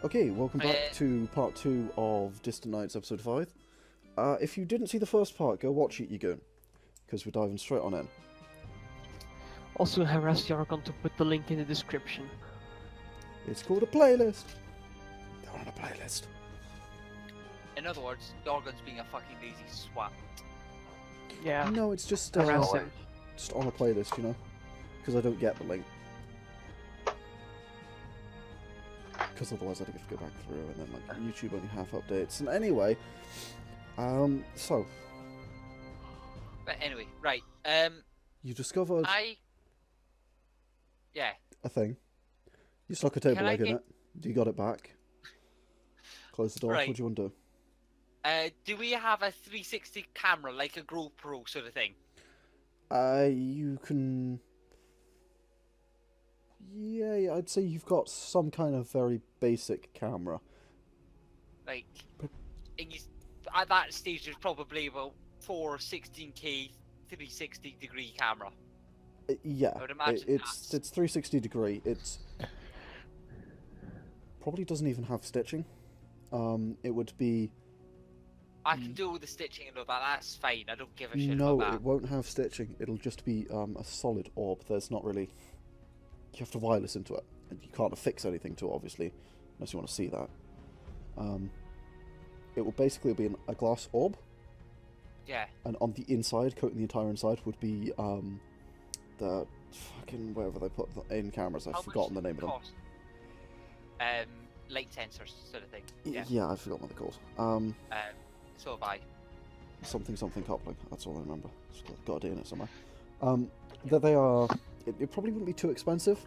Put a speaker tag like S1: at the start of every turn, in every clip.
S1: Okay, welcome back to part 2 of Distant Nights, episode 5. If you didn't see the first part, go watch it, you goon, because we're diving straight on in.
S2: Also harass Yargon to put the link in the description.
S1: It's called a playlist. They're on a playlist.
S3: In other words, Yargon's being a fucking lazy swat.
S2: Yeah.
S1: No, it's just
S2: Harass him.
S1: just on a playlist, you know, because I don't get the link. Because otherwise I'd have to go back through, and then like YouTube only half updates. And anyway, so
S3: But anyway, right.
S1: you discovered
S3: Yeah.
S1: a thing. You stuck a table
S3: Can I
S1: leg in
S3: get-
S1: it. You got it back. Close the door.
S3: Right.
S1: What do you want to do?
S3: Do we have a 360 camera, like a GoPro sort of thing?
S1: You can. Yeah, I'd say you've got some kind of very basic camera.
S3: Like, at that stage, there's probably about 4 16K 360 degree camera.
S1: Yeah,
S3: I would imagine
S1: it's 360 degree. It's probably doesn't even have stitching. It would be.
S3: I can do all the stitching and all that. That's fine. I don't give a shit
S1: No,
S3: about
S1: it won't have stitching. It'll just be a solid orb. There's not really. You have to wireless into it, and you can't affix anything to it, obviously, unless you want to see that. It will basically be a glass orb.
S3: Yeah.
S1: And on the inside, coating the entire inside, would be the fucking whatever they put in cameras. I've forgotten the name of them.
S3: Cost? Light sensors sort of thing. Yeah.
S1: Yeah, I've forgotten what they're called.
S3: So have I.
S1: Something coupling. That's all I remember. It's got a D in it somewhere. That they are. It probably wouldn't be too expensive.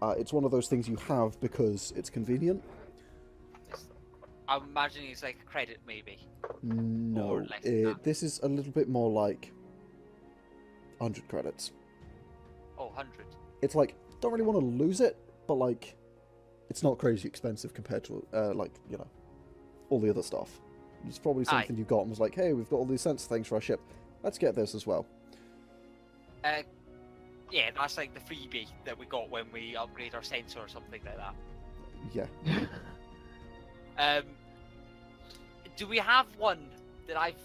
S1: It's one of those things you have because it's convenient.
S3: I'm imagining it's like a credit, maybe.
S1: No,
S3: Or less than that.
S1: this is a little bit more like 100 credits.
S3: Oh, 100.
S1: It's like, don't really want to lose it, but like, it's not crazy expensive compared to, like, you know, all the other stuff. It's probably something you got and was like, hey, we've got all these sensor things for our ship. Let's get this as well.
S3: Yeah, that's like the freebie that we got when we upgrade our sensor or something like that.
S1: Yeah.
S3: Do we have one that I've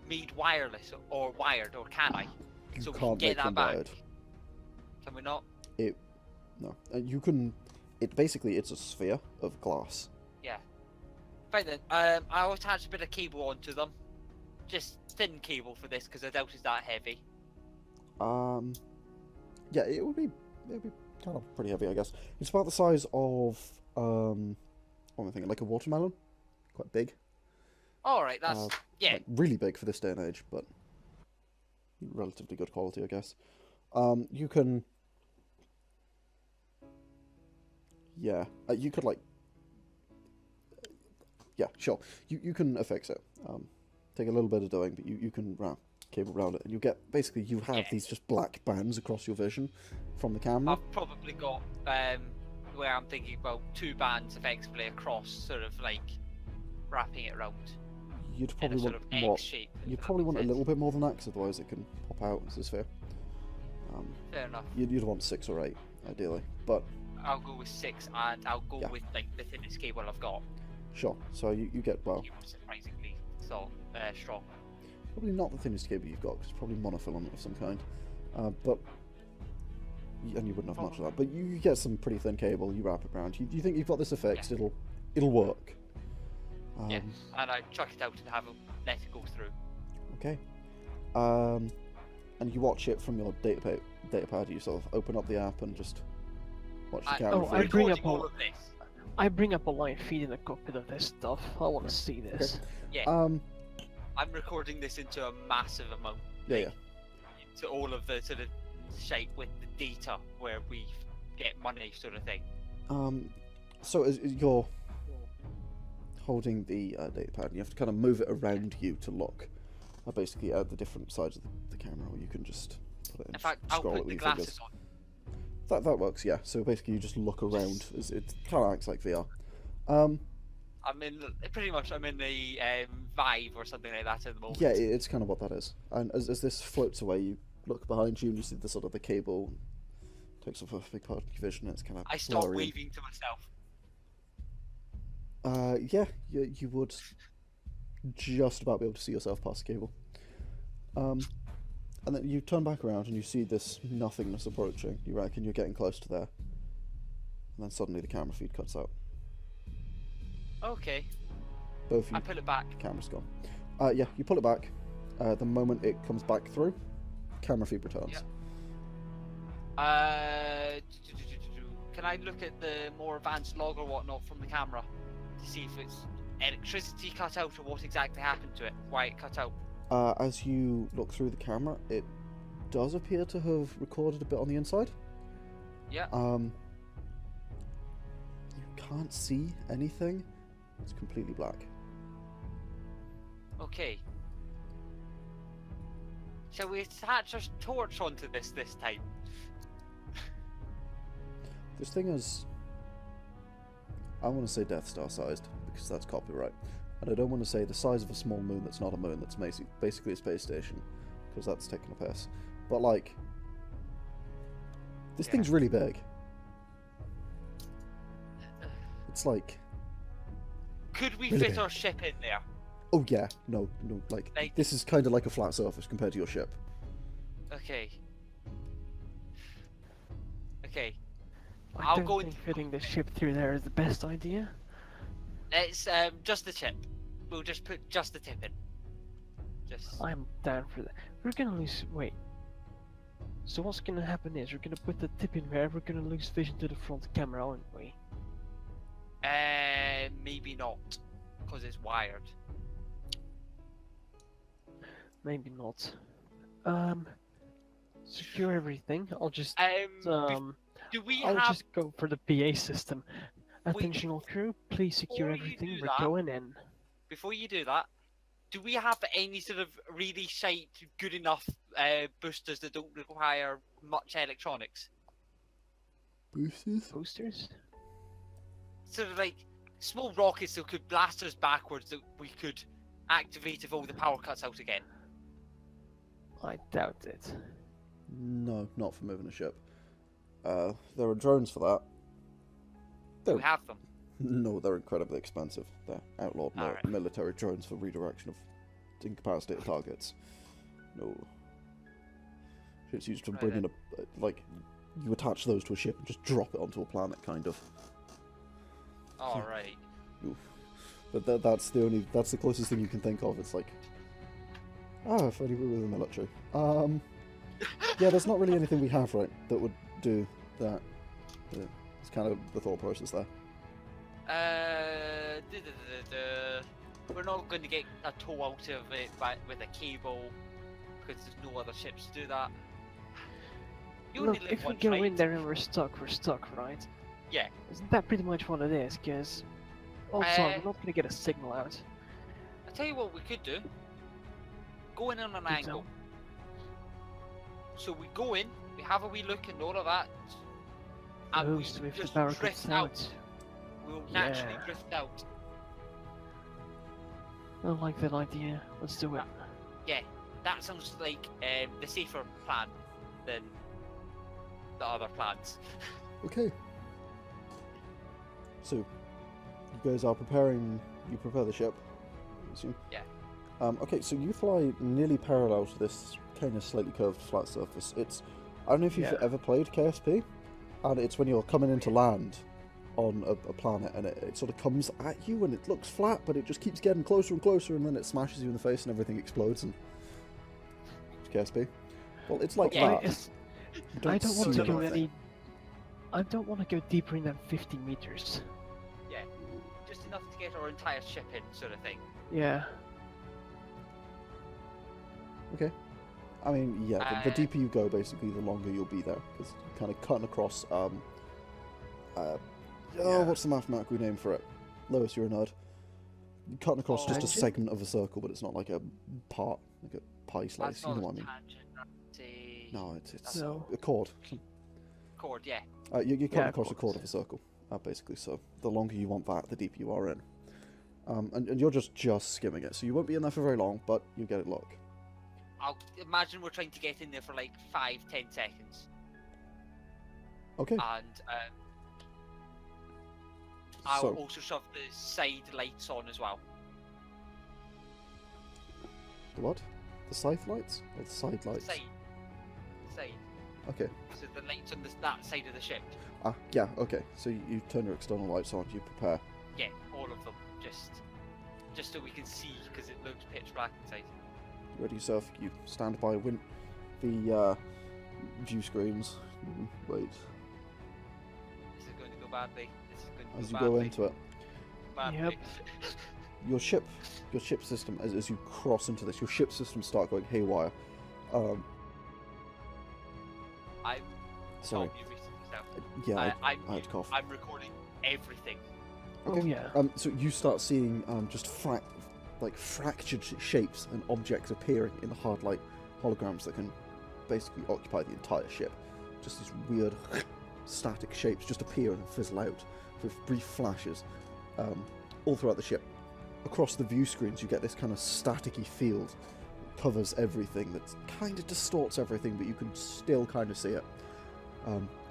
S3: made wireless or wired, or can I?
S1: You
S3: So we
S1: can't
S3: can get
S1: make
S3: that
S1: them
S3: back.
S1: wired.
S3: Can we not?
S1: No. You can... Basically, it's a sphere of glass.
S3: Yeah. Fine then. I'll attach a bit of cable onto them. Just thin cable for this because I doubt it's that heavy.
S1: Yeah, it would be kind of pretty heavy, I guess. It's about the size of, what am I thinking, like a watermelon? Quite big.
S3: Alright, that's... yeah.
S1: Like really big for this day and age, but relatively good quality, I guess. You can... Yeah, you could, like... Yeah, sure. You can affix it. Take a little bit of doing, but you can wrap cable around it, and you get... Basically, you have these just black bands across your vision from the camera.
S3: I've probably got, where I'm thinking about 2 bands effectively across, sort of like, wrapping it around.
S1: You'd
S3: In
S1: probably
S3: a sort
S1: want
S3: of
S1: more...
S3: X shape.
S1: You'd probably want a little bit more than that, 'cause otherwise it can pop out as a sphere.
S3: Fair enough.
S1: You'd want 6 or 8, ideally, but...
S3: I'll go with 6, and I'll go
S1: Yeah.
S3: with like the thinnest cable I've got.
S1: Sure, so you get, well...
S3: It was surprisingly strong.
S1: Probably not the thinnest cable you've got, because it's probably monofilament of some kind. But... And you wouldn't have much of that, but you get some pretty thin cable, you wrap it around. You think you've got this affixed,
S3: Yeah.
S1: it'll work.
S3: Yeah, and I chuck it out and have it let it go through.
S1: Okay. And you watch it from your datapad, you sort of open up the app and just watch the camera.
S2: I
S1: feed.
S2: bring up
S3: Recording all
S2: all-
S3: of this.
S2: I bring up a live feed in a cockpit of this stuff. I want to see this.
S3: Yeah,
S1: Um,
S3: I'm recording this into a massive amount.
S1: yeah.
S3: To all of the sort of shape with the data where we get money, sort of thing.
S1: So as you're holding the datapad, you have to kind of move it around you to look. Basically, at the different sides of the camera, or you can just put it in.
S3: In fact, I'll
S1: scroll it
S3: put
S1: with
S3: the
S1: your fingers.
S3: glasses on.
S1: That works, yeah. So basically, you just look around. It kind of acts like VR.
S3: I'm in the Vive or something like that at the moment.
S1: Yeah, it's kind of what that is. And as this floats away, you look behind you and you see the sort of the cable takes up a big part of your vision. And it's kind of
S3: I start
S1: blurry.
S3: waving to myself.
S1: Yeah, you would just about be able to see yourself past the cable. And then you turn back around and you see this nothingness approaching. You reckon you're getting close to there. And then suddenly the camera feed cuts out.
S3: Okay.
S1: Both of you,
S3: I pull it back.
S1: camera's gone. Yeah, you pull it back. The moment it comes back through, camera feed returns.
S3: Yep. Can I look at the more advanced log or whatnot from the camera to see if it's electricity cut out or what exactly happened to it? Why it cut out?
S1: As you look through the camera, it does appear to have recorded a bit on the inside.
S3: Yeah.
S1: You can't see anything. It's completely black.
S3: Okay. Shall we attach a torch onto this time?
S1: This thing is, I want to say Death Star sized, because that's copyright. And I don't want to say the size of a small moon that's not a moon, that's basically a space station, because that's taking a piss. But like, this thing's really big. It's like...
S3: Could we
S1: really
S3: fit
S1: big.
S3: our ship in there?
S1: Oh yeah, no, like this is kind of like a flat surface compared to your ship.
S3: Okay. Okay.
S2: I don't think fitting the ship through there is the best idea.
S3: It's just the tip. We'll just put just the tip in. Just.
S2: I'm down for that. We're gonna lose. Wait. So what's gonna happen is we're gonna put the tip in there. We're gonna lose vision to the front camera, aren't we?
S3: Maybe not, because it's wired.
S2: Maybe not. Secure everything. I'll just
S3: do we
S2: I'll
S3: have?
S2: just go for the PA system. Attention all crew, please secure
S3: Before you
S2: everything.
S3: do
S2: We're
S3: that-
S2: going in.
S3: Before you do that, do we have any sort of really shite, good enough boosters that don't require much electronics?
S1: Boosters?
S2: Boosters?
S3: Sort of like small rockets that could blast us backwards that we could activate if all the power cuts out again.
S2: I doubt it.
S1: No, not for moving a ship. There are drones for that.
S3: Do we have them?
S1: No, they're incredibly expensive. They're outlawed
S3: Alright.
S1: military drones for redirection of incapacitated targets. No. It's used to bring in a... like, you attach those to a ship and just drop it onto a planet, kind of.
S3: Alright.
S1: Oof. But that's the closest thing you can think of. It's like... if only we were the military. Yeah, there's not really anything we have, right, that would do that. Yeah, it's kind of the thought process there.
S3: We're not going to get a tow out of it with a cable because there's no other ships to do that. You only
S2: Look,
S3: live
S2: if we
S3: once,
S2: go
S3: right?
S2: in there and we're stuck, right?
S3: Yeah.
S2: Isn't that pretty much what it is? Because also, we're not going to get a signal out.
S3: I'll tell you what we could do. Go in on an angle. So we go in, we have a wee look and all of that, and we
S2: So if the
S3: just
S2: power
S3: drift
S2: cuts
S3: out. We'll naturally
S2: Yeah.
S3: drift out.
S2: I don't like that idea. Let's do it.
S3: Yeah, that sounds like the safer plan than the other plans.
S1: Okay. So, you guys are preparing... You prepare the ship, I assume?
S3: Yeah.
S1: Okay, so you fly nearly parallel to this kind of slightly curved flat surface. It's... I don't know if you've ever played KSP, and it's when you're coming into land on a planet, and it sort of comes at you, and it looks flat, but it just keeps getting closer and closer, and then it smashes you in the face, and everything explodes, and... It's KSP. Well, it's like
S3: Yeah,
S1: that.
S2: I don't want to
S1: see
S2: go
S1: anything.
S2: any. I don't want to go deeper than 50 meters.
S3: Yeah, just enough to get our entire ship in, sort of thing.
S2: Yeah.
S1: Okay. I mean, yeah, the deeper you go, basically, the longer you'll be there, because you're kind of cutting across, what's the mathematical name for it? Lois, you're a nerd. You're cutting across just a
S2: Tangent?
S1: segment of a circle, but it's not like a part, like a pie slice,
S3: That's
S1: you know
S3: not
S1: what I
S3: a
S1: mean?
S3: tangent, that's a
S1: No, it's
S2: No.
S1: a chord.
S3: chord, yeah.
S1: You're cutting
S2: Yeah,
S1: across a chord
S2: chords.
S1: of a circle, basically, so the longer you want that, the deeper you are in. And you're just skimming it, so you won't be in there for very long, but you get it look.
S3: I'll imagine we're trying to get in there for like 5-10 seconds.
S1: Okay.
S3: And I'll
S1: So-
S3: also shove the side lights on as well.
S1: The what? The scythe lights? Or the side lights?
S3: Side. Side.
S1: Okay.
S3: So the lights on that side of the ship.
S1: Ah, yeah, okay. So you turn your external lights on, you prepare.
S3: Yeah, all of them. Just so we can see, because it looks pitch black inside.
S1: Ready yourself, you stand by the view screens. Wait.
S3: This is going to go badly. This is going to
S1: As
S3: go
S1: you go
S3: badly.
S1: into it,
S3: Badly.
S1: your ship system, as you cross into this, your ship systems start going haywire.
S3: I'm
S1: Sorry.
S3: Tom, you reset yourself.
S1: Yeah, I
S3: I'm
S1: had to cough.
S3: I'm recording everything.
S1: Okay.
S2: Oh yeah.
S1: So you start seeing just fractured shapes and objects appearing in the hard light holograms that can basically occupy the entire ship. Just these weird static shapes just appear and fizzle out with brief flashes all throughout the ship. Across the view screens, you get this kind of staticky field that covers everything, that kind of distorts everything, but you can still kind of see it.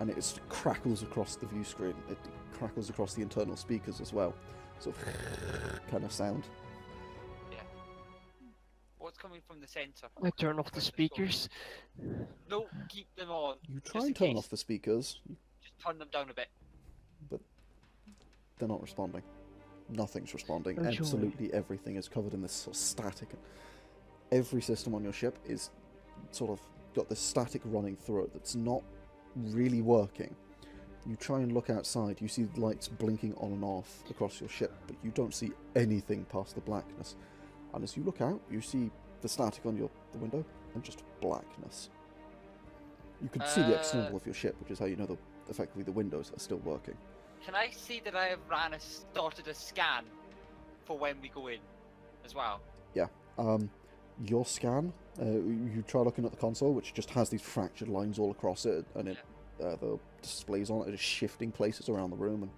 S1: And it crackles across the view screen. It crackles across the internal speakers as well. Sort of kind of sound.
S3: What's coming from the centre?
S2: I turn off the speakers.
S3: No, keep them on.
S1: You
S3: just
S1: try
S3: in
S1: and turn
S3: case.
S1: off the speakers,
S3: Just turn them down a bit.
S1: but they're not responding. Nothing's responding.
S2: Oh, joy.
S1: Absolutely everything is covered in this sort of static. Every system on your ship is sort of got this static running through it that's not really working. You try and look outside, you see lights blinking on and off across your ship, but you don't see anything past the blackness. And as you look out, you see the static on the window and just blackness. You can see the external of your ship, which is how you know that effectively the windows are still working.
S3: Can I see that I have started a scan for when we go in as well?
S1: Your scan, you try looking at the console, which just has these fractured lines all across it, and the displays on it are just shifting places around the room and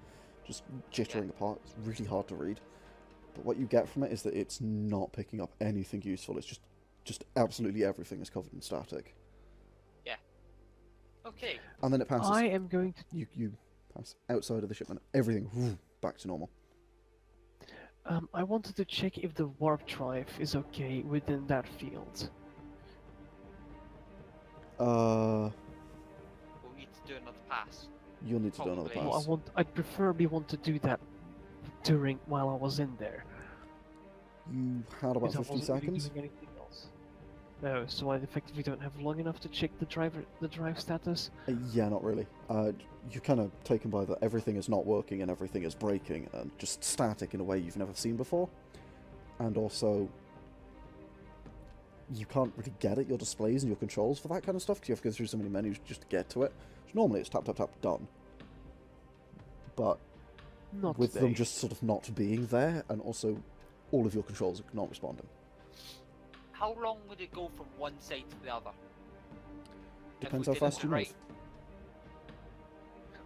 S1: just jittering apart. It's really hard to read. But what you get from it is that it's not picking up anything useful. It's just absolutely everything is covered in static.
S3: Okay.
S1: And then it passes.
S2: I am going to.
S1: You pass outside of the ship and everything back to normal.
S2: I wanted to check if the warp drive is okay within that field.
S3: We'll need to do another pass.
S1: You'll need to do another
S3: Probably.
S1: pass.
S2: Well, I'd preferably want to do that while I was in there.
S1: You had about
S2: because I
S1: 50
S2: wasn't really
S1: seconds.
S2: doing anything else. No, so I effectively don't have long enough to check the drive status.
S1: Yeah, not really. You're kind of taken by that everything is not working and everything is breaking and just static in a way you've never seen before. And also, you can't really get at your displays and your controls for that kind of stuff because you have to go through so many menus just to get to it. So normally it's tap, tap, tap, done. But
S2: Not
S1: with
S2: today.
S1: them just sort of not being there, and also all of your controls are not responding.
S3: How long would it go from one side to the other?
S1: Depends
S3: If
S1: how
S3: we did
S1: fast
S3: it
S1: you
S3: right.
S1: move.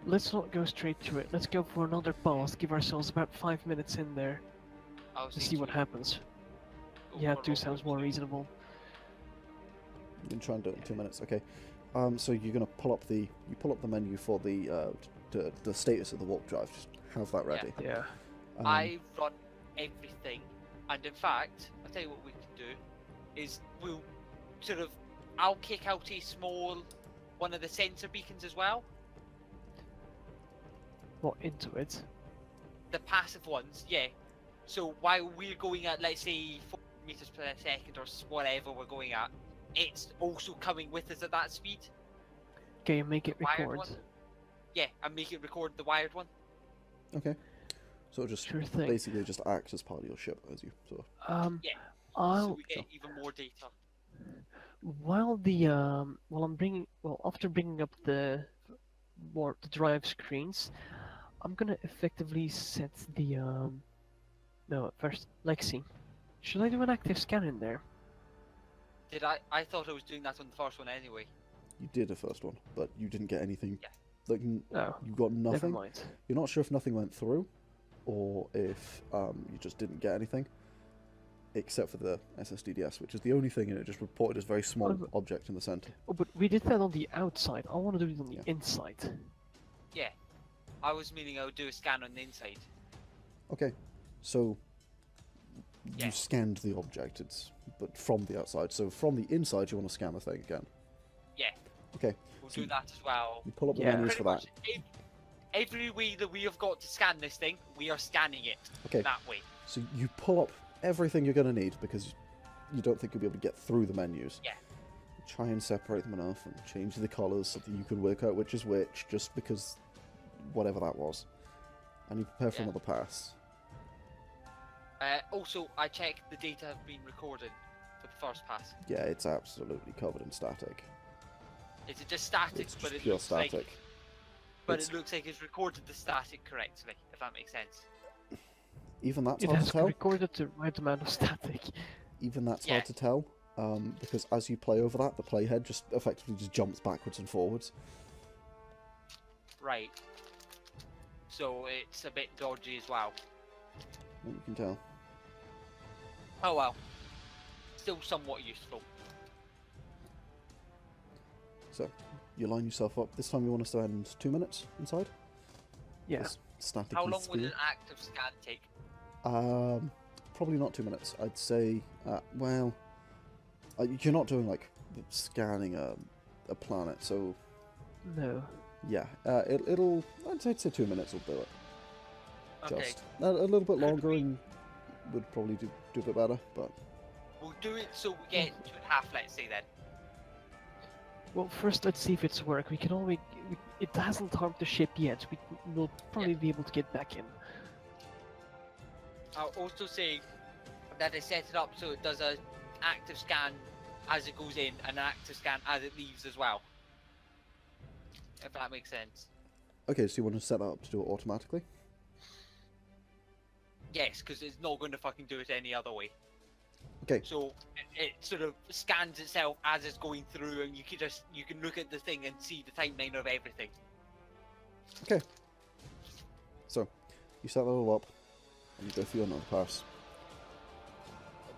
S2: Let's not go straight to it. Let's go for another pass. Give ourselves about 5 minutes in there
S3: I was
S2: to see what
S3: thinking
S2: happens.
S3: go
S2: Yeah,
S3: for
S2: 2
S3: a
S2: sounds
S3: long
S2: more
S3: way.
S2: reasonable.
S1: You can try and do it in 2 minutes. Okay. So you're gonna pull up the menu for the status of the warp drive. Just have that ready.
S2: Yeah.
S3: I run everything, and in fact, I'll tell you what we can do is we'll sort of I'll kick out a small one of the sensor beacons as well.
S2: What, into it?
S3: The passive ones, yeah. So while we're going at, let's say, 4 meters per second or whatever we're going at, it's also coming with us at that speed.
S2: Okay, make it
S3: Wired
S2: record.
S3: one? Yeah, and make it record the wired one.
S1: Okay. So it'll just
S2: Sure thing.
S1: basically just acts as part of your ship as you sort of.
S3: Yeah. So
S2: I'll
S3: we get even more data.
S2: after bringing up the drive screens, I'm gonna effectively set the no, first Lexie. Should I do an active scan in there?
S3: Did I thought I was doing that on the first one anyway.
S1: You did the first one, but you didn't get anything.
S3: Yeah.
S1: Like
S2: No,
S1: you got
S2: never
S1: nothing.
S2: mind.
S1: You're not sure if nothing went through, or if you just didn't get anything, except for the SSDDS, which is the only thing, and it just reported as a very small
S2: Oh, but-
S1: object in the center.
S2: Oh, but we did that on the outside. I want to do it on the
S1: Yeah.
S2: inside.
S3: Yeah. I was meaning I would do a scan on the inside.
S1: Okay, so
S3: Yeah.
S1: you scanned the object, but from the outside. So from the inside, you want to scan the thing again.
S3: Yeah.
S1: Okay.
S3: We'll
S1: So
S3: do that as well.
S1: you pull up the
S2: Yeah.
S1: menus
S3: Pretty
S1: for that.
S3: much every way that we have got to scan this thing, we are scanning it
S1: Okay.
S3: that way.
S1: So you pull up everything you're going to need because you don't think you'll be able to get through the menus.
S3: Yeah.
S1: Try and separate them enough and change the colours so that you can work out which is which, just because whatever that was. And you prepare for
S3: Yeah.
S1: another pass.
S3: Also, I checked the data have been recorded for the first pass.
S1: Yeah, it's absolutely covered in static.
S3: Is it just static?
S1: It's
S3: but
S1: just
S3: it
S1: pure
S3: looks
S1: static.
S3: like, but
S1: It's-
S3: it looks like it's recorded the static correctly, if that makes sense.
S1: Even that's
S2: It
S1: hard to
S2: has
S1: tell.
S2: recorded the right amount of static.
S1: Even that's
S3: Yeah.
S1: hard to tell. Because as you play over that, the playhead just effectively just jumps backwards and forwards.
S3: Right. So it's a bit dodgy as well.
S1: You can tell.
S3: Oh well. Still somewhat useful.
S1: So, you line yourself up. This time you want to spend 2 minutes inside?
S2: Yeah.
S1: This static
S3: How long would
S1: speed.
S3: an active scan take?
S1: Probably not 2 minutes. I'd say, well, you're not doing like scanning a planet, so
S2: No.
S1: yeah, I'd say 2 minutes will do it.
S3: Okay.
S1: Just a little bit
S3: Could
S1: longer
S3: we-
S1: and would probably do a bit better, but
S3: We'll do it so we get 2.5, let's say then.
S2: Well, first let's see if it's work. We can always. It hasn't harmed the ship yet. We'll probably be able to get back in.
S3: I'll also say that I set it up so it does an active scan as it goes in and an active scan as it leaves as well. If that makes sense.
S1: okay. So you want to set that up to do it automatically?
S3: Yes, because it's not going to fucking do it any other way.
S1: Okay.
S3: So it sort of scans itself as it's going through, and you can look at the thing and see the timeline of everything.
S1: Okay. So you set that all up, and you go through another pass.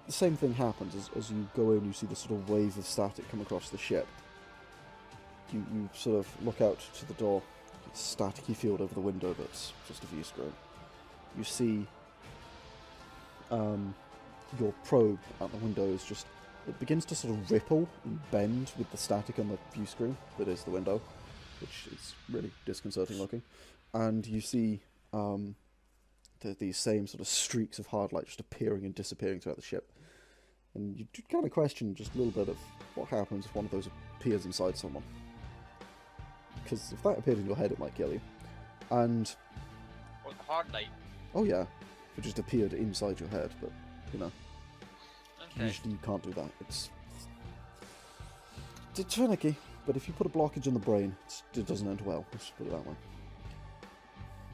S1: The same thing happens as you go in. You see this sort of wave of static come across the ship. You sort of look out to the door. It's a staticky field over the window that's just a view screen. You see your probe at the window is just... It begins to sort of ripple and bend with the static on the view screen that is the window, which is really disconcerting looking. And you see these same sort of streaks of hard light just appearing and disappearing throughout the ship. And you kind of question just a little bit of what happens if one of those appears inside someone. Because if that appeared in your head, it might kill you. And,
S3: Or the hard light.
S1: oh yeah, if it just appeared inside your head, but, you know,
S3: Okay.
S1: usually you can't do that. It's finicky, but if you put a blockage in the brain, it doesn't end well, let's put it that way.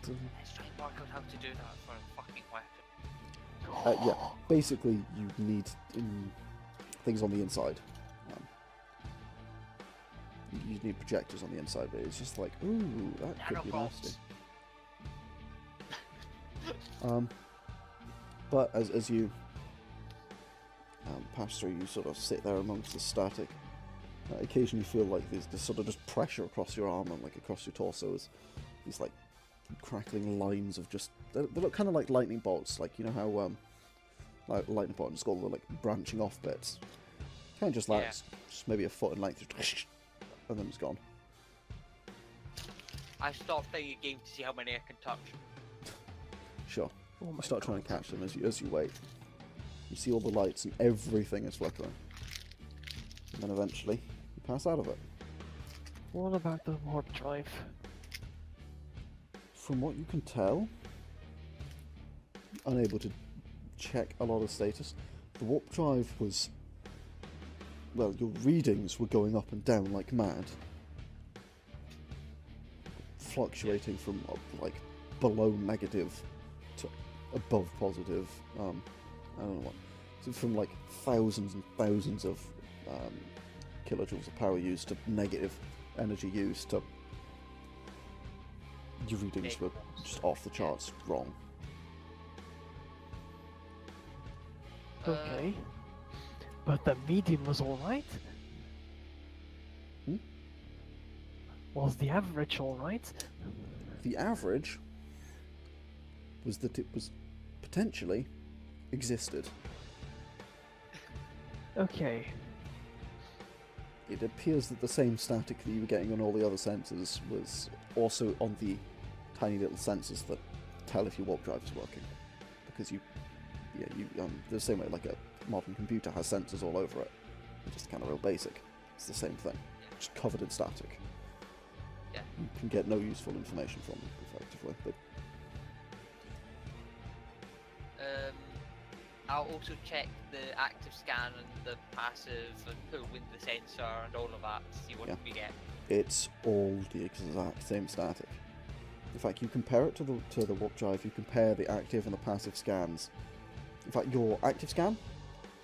S3: Let's try and work out how to do that for a fucking weapon.
S1: Yeah, basically you need things on the inside. You need projectors on the inside, but it's just like, ooh, that could be nasty. But as you pass through, you sort of sit there amongst the static. Occasionally feel like there's this sort of just pressure across your arm and like across your torso as these like crackling lines of just... They look kind of like lightning bolts, like, you know how like lightning bolt has got all the like branching off bits. Kind of just like, just maybe a foot in length, just and then it's gone.
S3: I stopped playing a game to see how many I can touch.
S1: Sure.
S2: Oh my
S1: You start trying
S2: God.
S1: to catch them as you wait. You see all the lights and everything is flickering. And then eventually, you pass out of it.
S2: What about the warp drive?
S1: From what you can tell, unable to check a lot of status, the warp drive was... Well, your readings were going up and down like mad. Fluctuating from like below negative to above positive. I don't know what. So from like thousands and thousands of kilojoules of power used to negative energy used to your readings were just off the charts wrong.
S2: Okay. But the median was alright?
S1: Hmm?
S2: Was the average alright?
S1: The average was that it was potentially existed.
S2: Okay.
S1: It appears that the same static that you were getting on all the other sensors was also on the tiny little sensors that tell if your warp drive is working. Because the same way like a modern computer has sensors all over it. It's just kind of real basic. It's the same thing, just covered in static.
S3: Yeah.
S1: You can get no useful information from them, effectively. But
S3: I'll also check the active scan and the passive and pull in the sensor and all of that to see what we get.
S1: it's all the exact same static. In fact, you compare it to the warp drive. You compare the active and the passive scans. In fact, your active scan,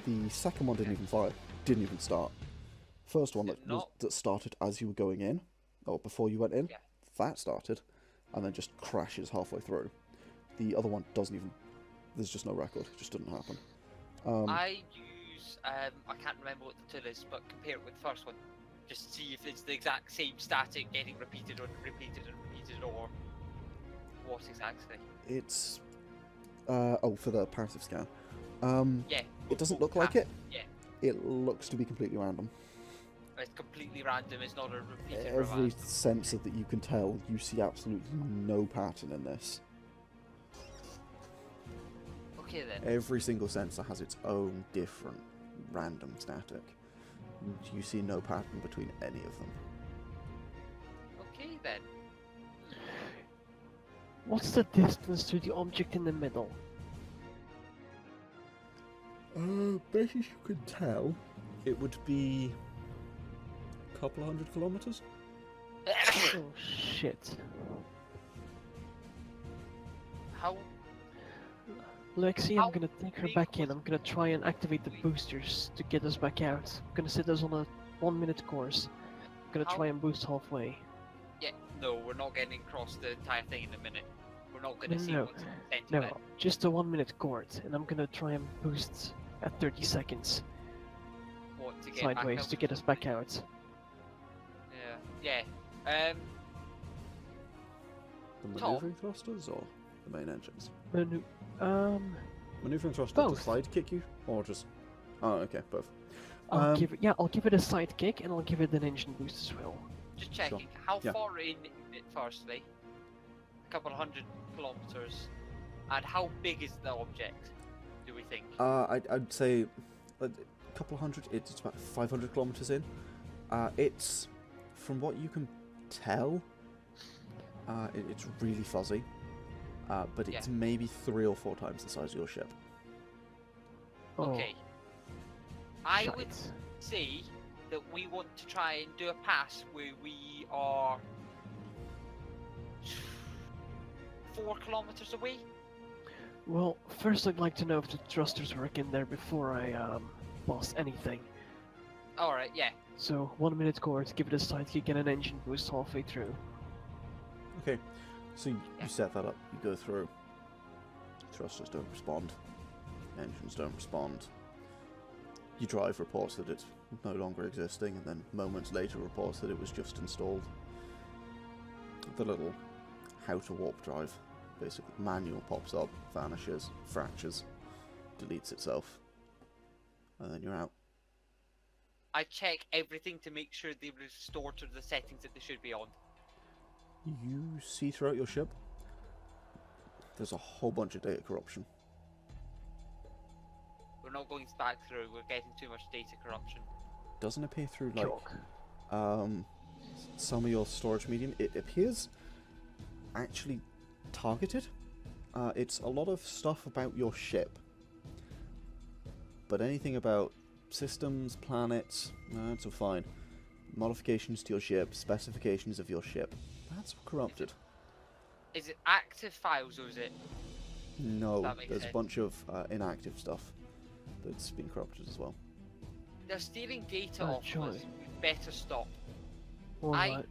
S1: the second one didn't even fire, didn't even start. First one that started as you were going in, or before you went in, that started, and then just crashes halfway through. The other one doesn't even. There's just no record. It just didn't happen.
S3: I use I can't remember what the tool is, but compare it with the first one, just to see if it's the exact same static getting repeated and repeated and repeated, or what exactly.
S1: It's for the passive scan.
S3: Yeah.
S1: It doesn't look like it.
S3: Yeah.
S1: It looks to be completely random.
S3: It's completely random. It's not a repeated.
S1: Every sensor that you can tell, you see absolutely no pattern in this.
S3: Okay then.
S1: Every single sensor has its own different random static. You see no pattern between any of them.
S3: Okay then.
S2: What's the distance to the object in the middle?
S1: Best as you could tell, it would be a couple of 100 kilometers.
S2: Oh shit.
S3: How?
S2: Lexie, I'm gonna take her back in. I'm gonna try and activate the boosters to get us back out. I'm gonna set us on a 1 minute course. I'm gonna try and boost halfway.
S3: Yeah, no, we're not getting across the entire thing in a minute. We're not gonna see
S2: No,
S3: what's sent to it.
S2: just a 1 minute course, and I'm gonna try and boost at 30 seconds
S3: What, to get
S2: sideways
S3: back out?
S2: to get us back out.
S3: Yeah.
S1: The
S3: Tom?
S1: maneuvering thrusters or the main engines? Maneuvering thrusters to
S2: Both.
S1: side kick you, or just? Oh, okay, both.
S2: I'll give it a side kick, and I'll give it an engine boost as well.
S3: Just checking,
S1: Sure.
S3: how
S1: Yeah.
S3: far in it firstly? A couple 100 kilometers. And how big is the object, do we think?
S1: I'd say a couple of hundred. It's about 500 kilometers in. It's, from what you can tell, it's really fuzzy. But it's maybe 3 or 4 times the size of your ship.
S3: Okay. I
S2: shite.
S3: would say that we want to try and do a pass where we are 4 kilometers away.
S2: Well, first I'd like to know if the thrusters work in there before I blast anything.
S3: Alright, yeah.
S2: So 1 minute course, give it a side kick and an engine boost halfway through.
S1: Okay, so you set that up. You go through. Thrusters don't respond. Engines don't respond. Your drive reports that it's no longer existing, and then moments later reports that it was just installed. The little how to warp drive, basically manual, pops up, vanishes, fractures, deletes itself, and then you're out.
S3: I check everything to make sure they restore to the settings that they should be on.
S1: You see throughout your ship, there's a whole bunch of data corruption.
S3: We're not going back through, we're getting too much data corruption.
S1: Doesn't appear through like some of your storage medium. It appears actually targeted. It's a lot of stuff about your ship, but anything about systems, planets, that's all fine. Modifications to your ship, specifications of your ship, that's all corrupted.
S3: Is it active files or is it?
S1: No,
S3: That makes
S1: there's
S3: sense.
S1: a bunch of inactive stuff that's been corrupted as well.
S3: They're stealing data
S2: Oh,
S3: off
S2: joy.
S3: us. We'd better stop.
S2: Alright.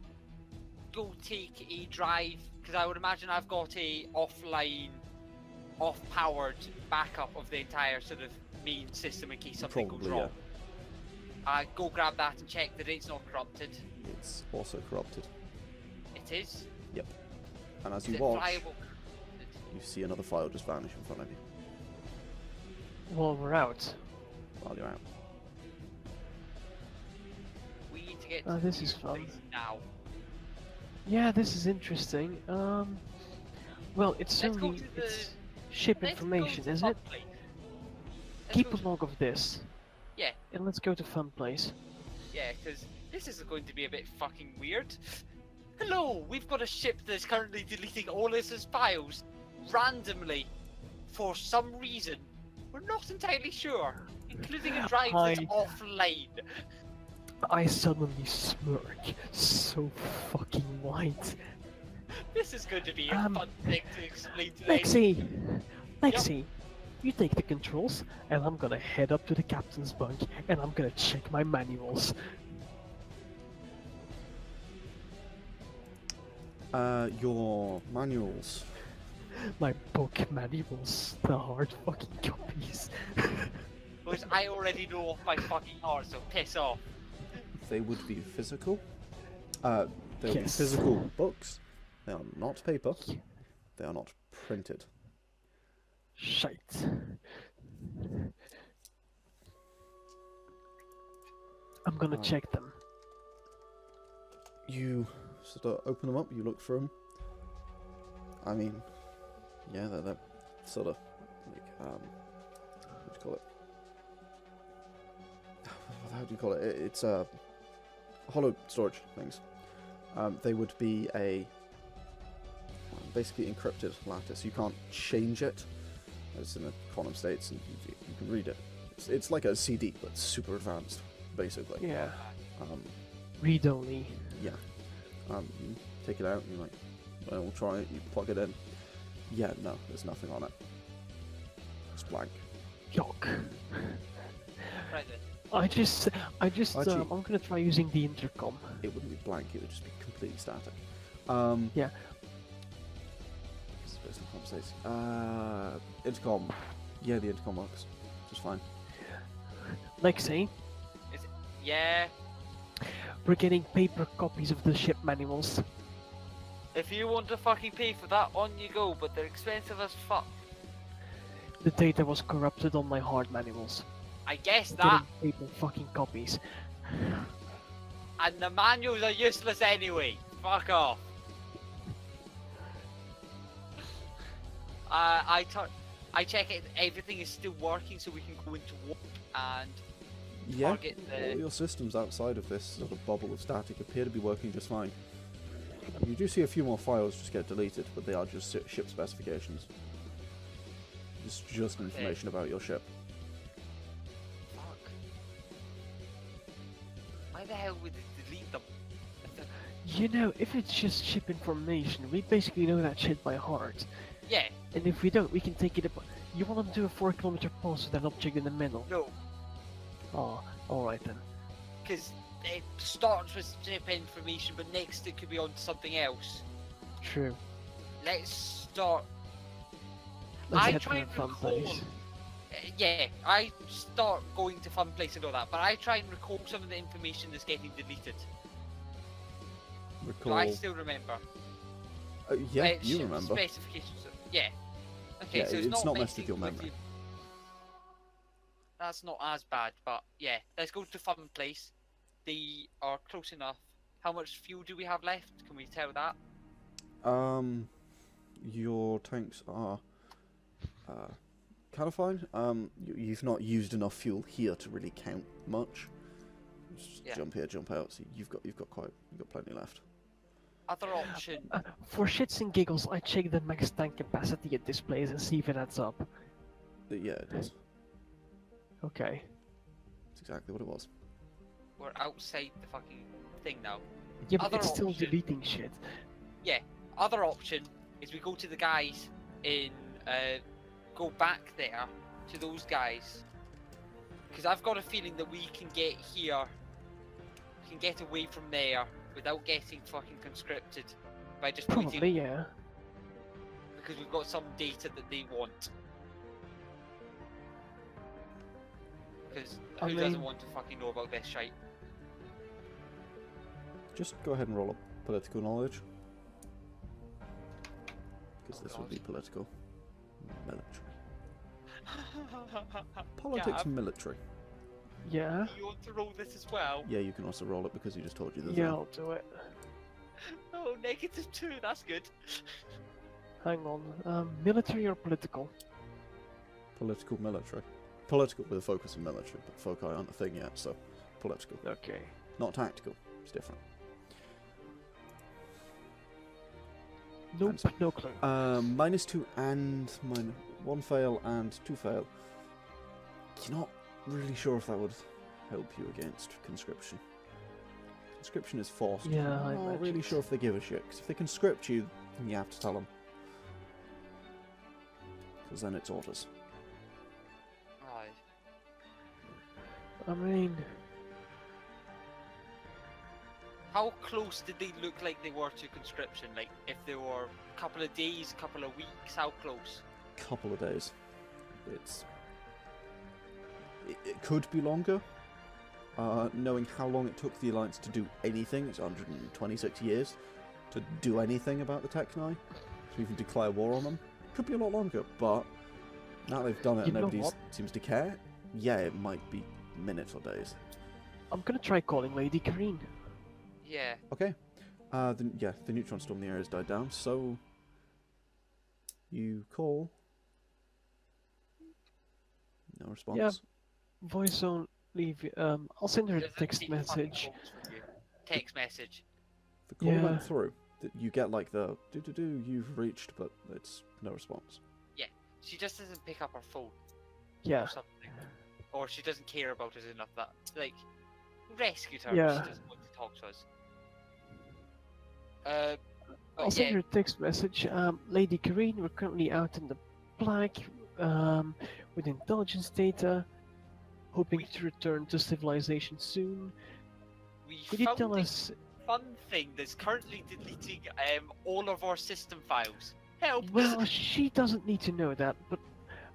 S3: Go take a drive, because I would imagine I've got a offline, off-powered backup of the entire sort of main system in case something goes
S1: Probably,
S3: wrong. Go grab that and check that it's not corrupted.
S1: It's also corrupted.
S3: It is?
S1: Yep. And as
S3: Is
S1: you
S3: it
S1: watch,
S3: flyable?
S1: you see another file just vanish in front of you.
S2: while we're out.
S1: While you're out.
S3: We need to get
S2: Oh,
S3: to
S2: this
S3: the
S2: is fun.
S3: place now.
S2: Yeah, this is interesting. Well, it's
S3: Let's go
S2: only
S3: to the.
S2: it's ship
S3: Let's go
S2: information,
S3: to
S2: is
S3: Fun
S2: it?
S3: Place. Let's
S2: Keep
S3: go
S2: a
S3: to-
S2: log of this,
S3: Yeah,
S2: and let's go to fun place.
S3: yeah, because this is going to be a bit fucking weird. Hello, we've got a ship that's currently deleting all its files randomly for some reason. We're not entirely sure, including a drive that's
S2: Hi.
S3: offline.
S2: I suddenly smirk so fucking white.
S3: This is going to be a fun thing to explain today.
S2: Lexie, you take the controls, and I'm gonna head up to the captain's bunk, and I'm gonna check my manuals.
S1: Your manuals.
S2: My book manuals, the hard fucking copies.
S3: Because I already know off my fucking heart, so piss off.
S1: They would be physical. They would be
S2: Yes.
S1: physical books. They are not paper. They are not printed.
S2: Shite. I'm gonna check them.
S1: You sort of open them up, you look through them. I mean, yeah, they're sort of like, what do you call it? How do you call it? It's hollow storage things. They would be a basically encrypted lattice. You can't change it. It's in a quantum state, and you can read it. It's like a CD, but super advanced, basically.
S2: Yeah.
S1: Um,
S2: Read only.
S1: Yeah. You take it out, and you're like, well, we'll try it. You plug it in. Yeah, no, there's nothing on it. It's blank.
S2: Yuck.
S3: Right then.
S2: I'm
S1: Actually-
S2: gonna try using the intercom.
S1: It wouldn't be blank, it would just be completely static.
S2: Yeah.
S1: Space and conversations. Intercom. Yeah, the intercom works. Just fine.
S2: Lexie,
S3: Yeah,
S2: we're getting paper copies of the ship manuals.
S3: if you want to fucking pay for that, on you go, but they're expensive as fuck.
S2: The data was corrupted on my hard manuals.
S3: I guess
S2: Getting
S3: that,
S2: paper fucking copies.
S3: and the manuals are useless anyway. Fuck off. I check it, everything is still working so we can go into warp and
S1: Yeah,
S3: target the...
S1: all your systems outside of this sort of bubble of static appear to be working just fine. You do see a few more files just get deleted, but they are just ship specifications. It's just information about your ship.
S3: Fuck. Why the hell would it delete them?
S2: You know, if it's just ship information, we basically know that shit by heart.
S3: Yeah,
S2: And if we don't, we can take it up. You want to do a 4-kilometer pulse with an object in the middle?
S3: no,
S2: Oh, alright then.
S3: because it starts with ship information, but next it could be on to something else.
S2: True.
S3: Let's start.
S2: Let's
S3: I
S2: head
S3: try
S2: to a
S3: and
S2: fun
S3: recall.
S2: place.
S3: Yeah, I start going to fun place and all that, but I try and recall some of the information that's getting deleted.
S1: Recall.
S3: Do I still remember?
S1: Yeah, you
S3: ship
S1: remember.
S3: Specifications. Yeah. Okay,
S1: Yeah,
S3: so
S1: it's not messed
S3: messing
S1: with your memory.
S3: That's not as bad, but yeah. Let's go to fun place. They are close enough. How much fuel do we have left? Can we tell that?
S1: Your tanks are kind of fine. You've not used enough fuel here to really count much. Just
S3: Yeah.
S1: jump here, jump out. So you've got plenty left.
S3: Other option.
S2: For shits and giggles, I check the max tank capacity at this place and see if it adds up.
S1: Yeah, it does.
S2: Okay.
S1: It's exactly what it was.
S3: We're outside the fucking thing now.
S2: Yeah, but
S3: Other
S2: it's still
S3: option.
S2: deleting shit.
S3: Yeah. Other option is we go to the guys in. Go back there to those guys. Because I've got a feeling that we can get here. We can get away from there without getting fucking conscripted by just
S2: Probably,
S3: pointing.
S2: yeah.
S3: Because we've got some data that they want. Because
S2: I
S3: who doesn't
S2: mean-
S3: want to fucking know about this shite?
S1: Just go ahead and roll up political knowledge. Because
S3: Oh,
S1: this would be
S3: God.
S1: political. Military. Politics
S3: Gav,
S1: and military.
S2: Yeah.
S3: do you want to roll this as well?
S1: Yeah, you can also roll it because he just told you there's
S2: Yeah, I'll do it.
S3: Oh, -2, that's good.
S2: Hang on. Military or political?
S1: political military. Political with a focus in military, but foci aren't a thing yet, so political.
S2: Okay.
S1: Not tactical. It's different.
S2: Nope,
S1: And so-
S2: no clue.
S1: -2 and one fail and 2 fail. You're not really sure if that would help you against conscription. Conscription is forced.
S2: Yeah, I
S1: I'm not really
S2: imagined.
S1: sure if they give a shit, because if they conscript you, then you have to tell them. Because then it's orders.
S3: Aye.
S2: I mean,
S3: How close did they look like they were to conscription? Like, if they were a couple of days, a couple of weeks, how close?
S1: Couple of days. It could be longer. Knowing how long it took the Alliance to do anything, it's 126 years to do anything about the Techni, to even declare war on them. Could be a lot longer, but now they've done it
S2: You
S1: and
S2: know
S1: nobody
S2: what?
S1: seems to care. Yeah, it might be minutes or days.
S2: I'm gonna try calling Lady Kareen.
S3: Yeah.
S1: Okay. The neutron storm in the area has died down, so you call. No response.
S2: Yeah. Voice only. I'll send her a
S3: Doesn't
S2: text
S3: take fucking
S2: message.
S3: calls from you. Text message.
S1: The call
S2: Yeah.
S1: went through. You get like the do you've reached, but it's no response.
S3: She just doesn't pick up her phone
S2: Yeah.
S3: or something. Or she doesn't care about us enough that, like, we rescued her,
S2: Yeah.
S3: but she doesn't want to talk to us. But
S2: I'll send
S3: yeah,
S2: her a text message. Lady Kareen, we're currently out in the black with intelligence data, hoping to return to civilization soon.
S3: we
S2: Could you
S3: found
S2: tell
S3: this
S2: us?
S3: fun thing that's currently deleting all of our system files. Help!
S2: Well, she doesn't need to know that, but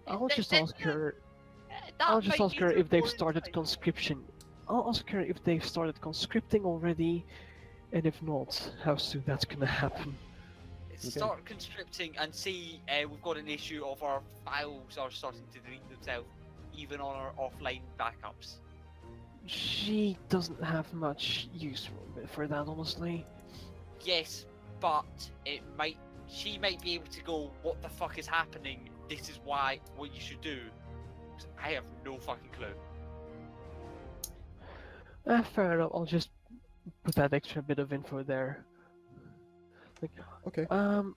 S2: I'll just ask her. I'll just ask her if they've started conscription. I'll ask her if they've started conscripting already, and if not, how soon that's gonna happen.
S3: Start conscripting and see we've got an issue of our files are starting to delete themselves, even on our offline backups.
S2: She doesn't have much use for that, honestly.
S3: Yes, but she might be able to go, what the fuck is happening? This is what you should do. 'Cause I have no fucking clue.
S2: Fair enough. I'll just put that extra bit of info there. Like,
S1: Okay.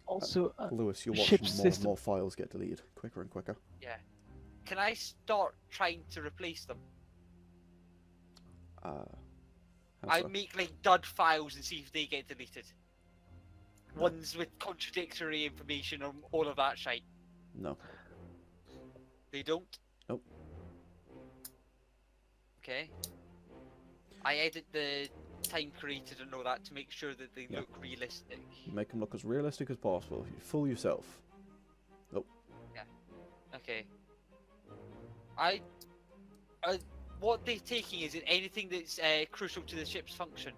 S2: also,
S1: Lewis, you're
S2: ship
S1: watching more and
S2: system-
S1: more files get deleted quicker and quicker.
S3: Yeah. Can I start trying to replace them?
S1: How
S3: I
S1: so?
S3: make like dud files and see if they get deleted. Ones with contradictory information and all of that shite.
S1: No.
S3: They don't?
S1: Nope.
S3: Okay. I edit the time created and all that to make sure that they
S1: Yeah.
S3: look realistic.
S1: You make them look as realistic as possible. You fool yourself.
S3: Okay. What they're taking, is it anything that's crucial to the ship's function?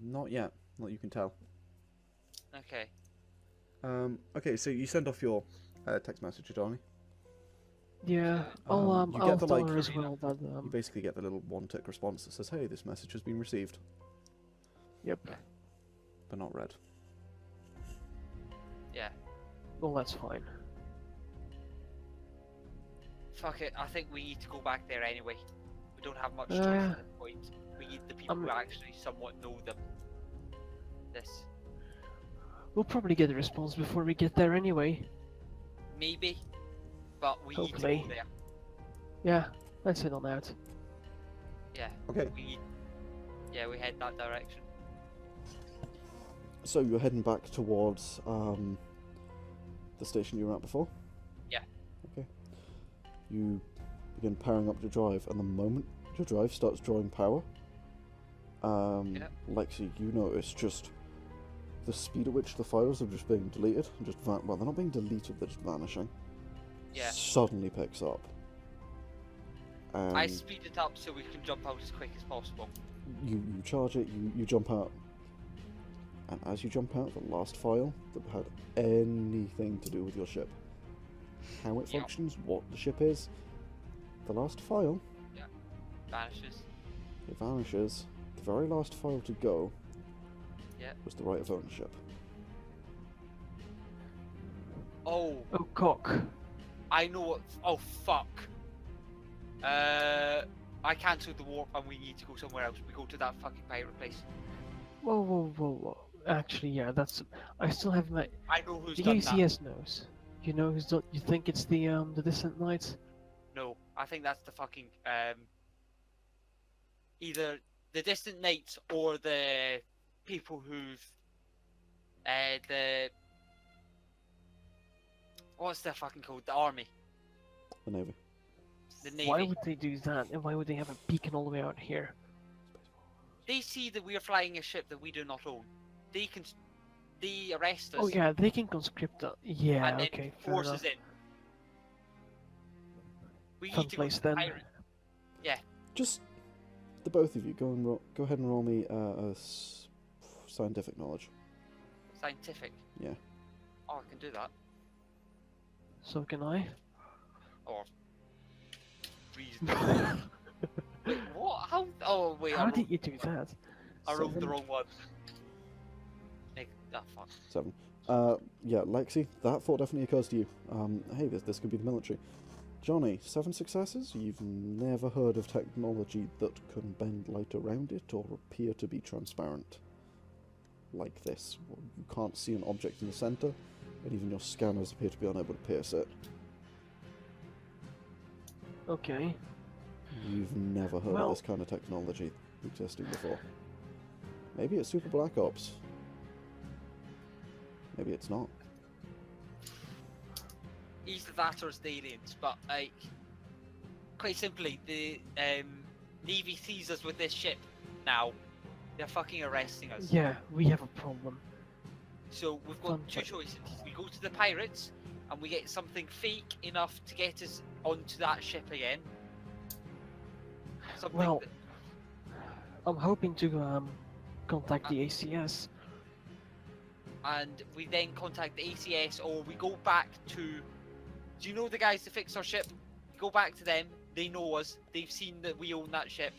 S1: Not yet. Not that you can tell.
S3: Okay.
S1: Okay, so you send off your text message to Johnny.
S2: yeah,
S1: you
S2: I'll
S1: get the,
S2: tell
S1: like-
S2: her as well that
S1: You basically get the little one-tick response that says, "Hey, this message has been received,"
S2: Yep.
S1: but not read.
S3: Yeah.
S2: Well, that's fine.
S3: Fuck it. I think we need to go back there anyway. We don't have much choice
S2: Uh,
S3: at this point. We need the people who actually somewhat know them. This.
S2: We'll probably get a response before we get there anyway.
S3: Maybe. But we
S2: Hopefully.
S3: need to go there.
S2: Yeah, let's head on out.
S3: Yeah.
S1: Okay.
S3: We head that direction.
S1: So you're heading back towards the station you were at before?
S3: Yeah.
S1: Okay. You begin powering up your drive, and the moment your drive starts drawing power, Lexie, you notice just the speed at which the files are just being deleted, and just well, they're not being deleted, they're just vanishing.
S3: Yeah.
S1: Suddenly picks up. And
S3: I speed it up so we can jump out as quick as possible.
S1: you charge it, you jump out, and as you jump out, the last file that had anything to do with your ship how it
S3: Yep.
S1: functions, what the ship is. The last file,
S3: Vanishes.
S1: it vanishes. The very last file to go
S3: Yep.
S1: was the right of ownership.
S3: Oh,
S2: Oh, cock.
S3: I know what. Oh, fuck. I cancelled the warp and we need to go somewhere else. We go to that fucking pirate place.
S2: Whoa, whoa, whoa, whoa. Actually, yeah, that's. I still have my.
S3: I know who's
S2: The
S3: done that.
S2: ACS knows. You know who's done. You think it's the Distant Knights?
S3: No, I think that's the fucking either the distant knights or the people who've the what's their fucking called? The army,
S1: The Navy.
S3: the navy.
S2: Why would they do that? And why would they have a beacon all the way out here?
S3: They see that we are flying a ship that we do not own. They arrest us.
S2: Oh yeah, they can conscript us. Yeah,
S3: and then
S2: okay, fair
S3: force
S2: enough.
S3: us in. We
S2: Fun
S3: need to go
S2: place
S3: to the
S2: then.
S3: pirate. Yeah.
S1: Just the both of you go and go ahead and roll me scientific knowledge.
S3: Scientific.
S1: Yeah.
S3: Oh, I can do that.
S2: So can I?
S3: Or reason. Wait, what? How? Oh wait,
S2: How did you do that?
S3: I rolled the
S1: 7.
S3: wrong one. Oh fuck.
S1: 7. Yeah, Lexie, that thought definitely occurs to you. Hey, this could be the military. Johnny, 7 successes? You've never heard of technology that can bend light around it or appear to be transparent. Like this. You can't see an object in the centre, and even your scanners appear to be unable to pierce it.
S2: Okay.
S1: You've never heard of this kind of technology existing before. Maybe it's Super Black Ops. Maybe it's not.
S3: Either that or it's the aliens, but like, quite simply, the Navy sees us with this ship now. They're fucking arresting us.
S2: Yeah, we have a problem.
S3: So we've got
S2: Fun
S3: two
S2: fact.
S3: choices. We go to the pirates and we get something fake enough to get us onto that ship again. Something
S2: Well,
S3: that,
S2: I'm hoping to contact the ACS.
S3: and we then contact the ACS, or we go back to. Do you know the guys that fix our ship? We go back to them. They know us. They've seen that we own that ship.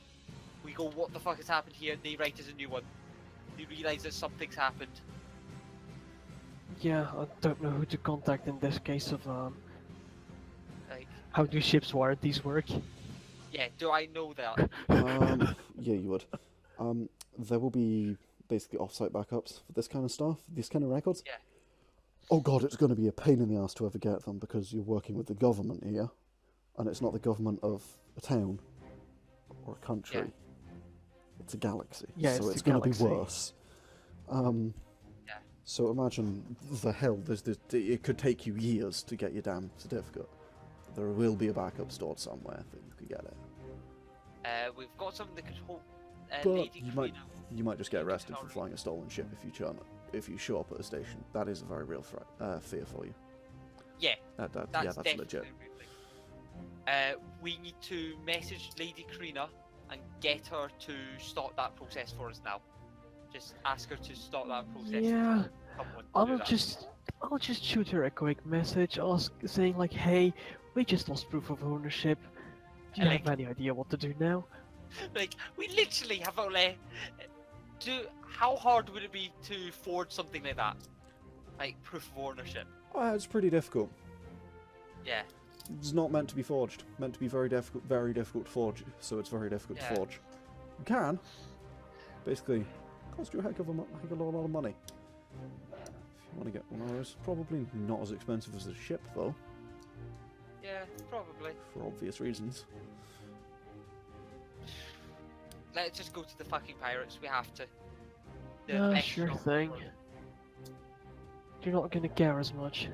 S3: We go, what the fuck has happened here? They write us a new one. They realise that something's happened.
S2: Yeah, I don't know who to contact in this case of
S3: Like,
S2: how do ships warranties work?
S3: yeah, do I know that?
S1: Yeah, you would. There will be basically off-site backups for this kind of stuff, these kind of records.
S3: Yeah.
S1: Oh god, it's going to be a pain in the ass to ever get them because you're working with the government here, and it's not the government of a town or a country.
S3: Yeah.
S1: It's a galaxy,
S2: Yeah,
S1: so
S2: it's
S1: it's
S2: a
S1: going to be
S2: galaxy.
S1: worse.
S3: Yeah.
S1: So imagine the hell. It could take you years to get your damn certificate. There will be a backup stored somewhere that you could get it.
S3: We've got something that could hold.
S1: But
S3: Lady
S1: you might just get
S3: Lady
S1: arrested for
S3: Carina.
S1: flying a stolen ship if you show up at a station. That is a very real fear for you.
S3: Yeah,
S1: That's
S3: definitely
S1: legit.
S3: a real thing. We need to message Lady Carina and get her to start that process for us now. Just ask her to start that process.
S2: Yeah,
S3: Someone to do that.
S2: I'll just shoot her a quick message, saying like, "Hey, we just lost proof of ownership. Do you have any idea what to do now?"
S3: Like, we literally have only. How hard would it be to forge something like that? Like proof of ownership.
S1: It's pretty difficult.
S3: Yeah.
S1: It's not meant to be forged. Meant to be very difficult to forge. So it's very difficult to forge. You can. Basically, cost you a heck of a lot of money. If you want to get one of those, probably not as expensive as a ship though,
S3: Yeah, probably.
S1: for obvious reasons.
S3: Let's just go to the fucking pirates. We have to. The
S2: Yeah,
S3: best
S2: sure
S3: shop
S2: thing.
S3: in the world.
S2: You're not gonna care as much.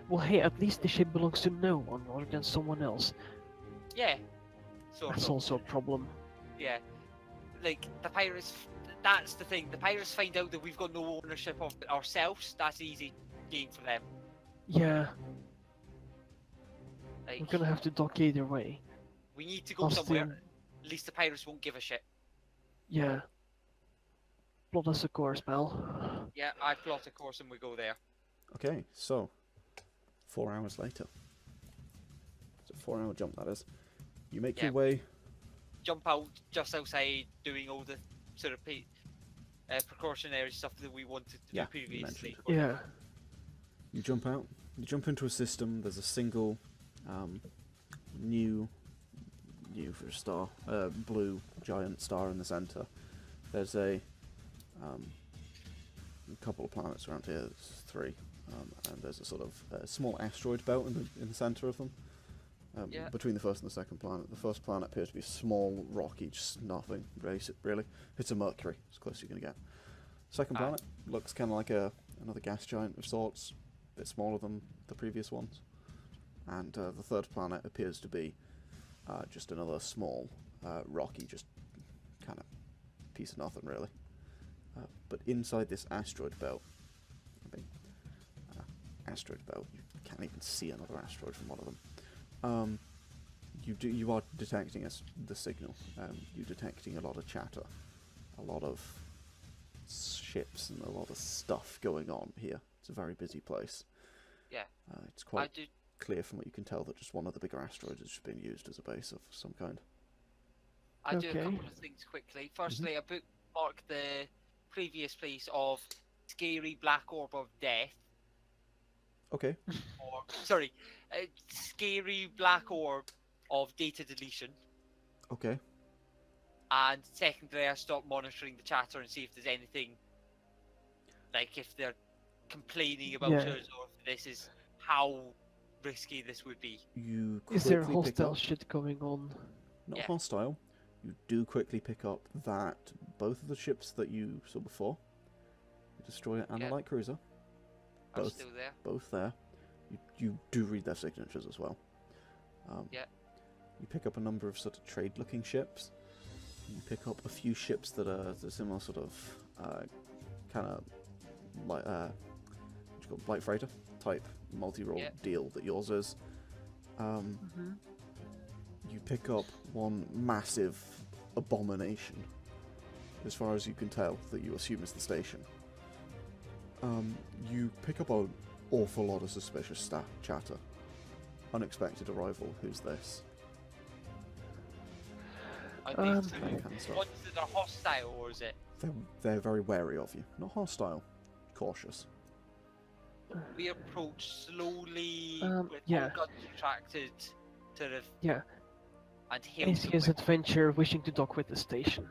S2: Well, hey, at least the ship belongs to no one rather than someone else.
S3: Yeah. Sort
S2: That's
S3: of.
S2: also a problem.
S3: Yeah. Like, the pirates. That's the thing. The pirates find out that we've got no ownership of ourselves. That's easy game for them.
S2: Yeah,
S3: Like,
S2: we're gonna have to dock either way.
S3: we need to go
S2: I'll
S3: somewhere.
S2: still-
S3: At least the pirates won't give a shit.
S2: Yeah. Plot us a course, pal.
S3: Yeah, I plot a course and we go there.
S1: Okay, so 4 hours later. It's a 4-hour jump, that is. You make
S3: Yeah.
S1: your way.
S3: Jump out just outside, doing all the sort of precautionary stuff that we wanted to
S1: Yeah,
S3: do
S1: you
S3: previously.
S1: mentioned.
S2: Yeah.
S1: You jump out. You jump into a system. There's a single new for a star, blue giant star in the center. There's a couple of planets around here. There's 3, and there's a sort of small asteroid belt in the center of them.
S3: Yeah.
S1: Between the first and the second planet. The first planet appears to be small, rocky, just nothing, really. It's a Mercury, as close as you're going to get. Second planet looks kind of like another gas giant of sorts, a bit smaller than the previous ones. And the third planet appears to be just another small, rocky, just kind of piece of nothing, really. But inside this asteroid belt, you can't even see another asteroid from one of them. You are detecting the signal. You're detecting a lot of chatter, a lot of ships, and a lot of stuff going on here. It's a very busy place.
S3: Yeah.
S1: It's quite clear from what you can tell that just one of the bigger asteroids has just been used as a base of some kind.
S3: I do a
S2: Okay.
S3: couple of things quickly. Firstly, I bookmark the previous place of Scary Black Orb of Death.
S1: Okay.
S3: Or, sorry, Scary Black Orb of Data Deletion.
S1: Okay.
S3: And secondly, I stop monitoring the chatter and see if there's anything, like if they're complaining about us, or if this is how risky this would be.
S1: You
S2: Is there
S1: quickly pick
S2: hostile
S1: up,
S2: shit going on?
S1: not
S3: Yeah.
S1: hostile, you do quickly pick up that both of the ships that you saw before, the destroyer and the light cruiser,
S3: I'm
S1: both
S3: still there.
S1: both there. You do read their signatures as well.
S3: Yeah.
S1: You pick up a number of sort of trade-looking ships. You pick up a few ships that are the similar sort of kind of like light freighter type multi-role deal that yours is. You pick up one massive abomination, as far as you can tell, that you assume is the station. You pick up an awful lot of suspicious chatter. Unexpected arrival, who's this?
S3: Are
S1: That
S3: these
S1: kind of stuff.
S3: ones that are hostile, or is it?
S1: They're very wary of you. Not hostile, cautious.
S3: We approach slowly with
S2: yeah.
S3: all guns retracted, sort of.
S2: Yeah.
S3: And hail
S2: ACS
S3: them.
S2: Adventure wishing to dock with the station.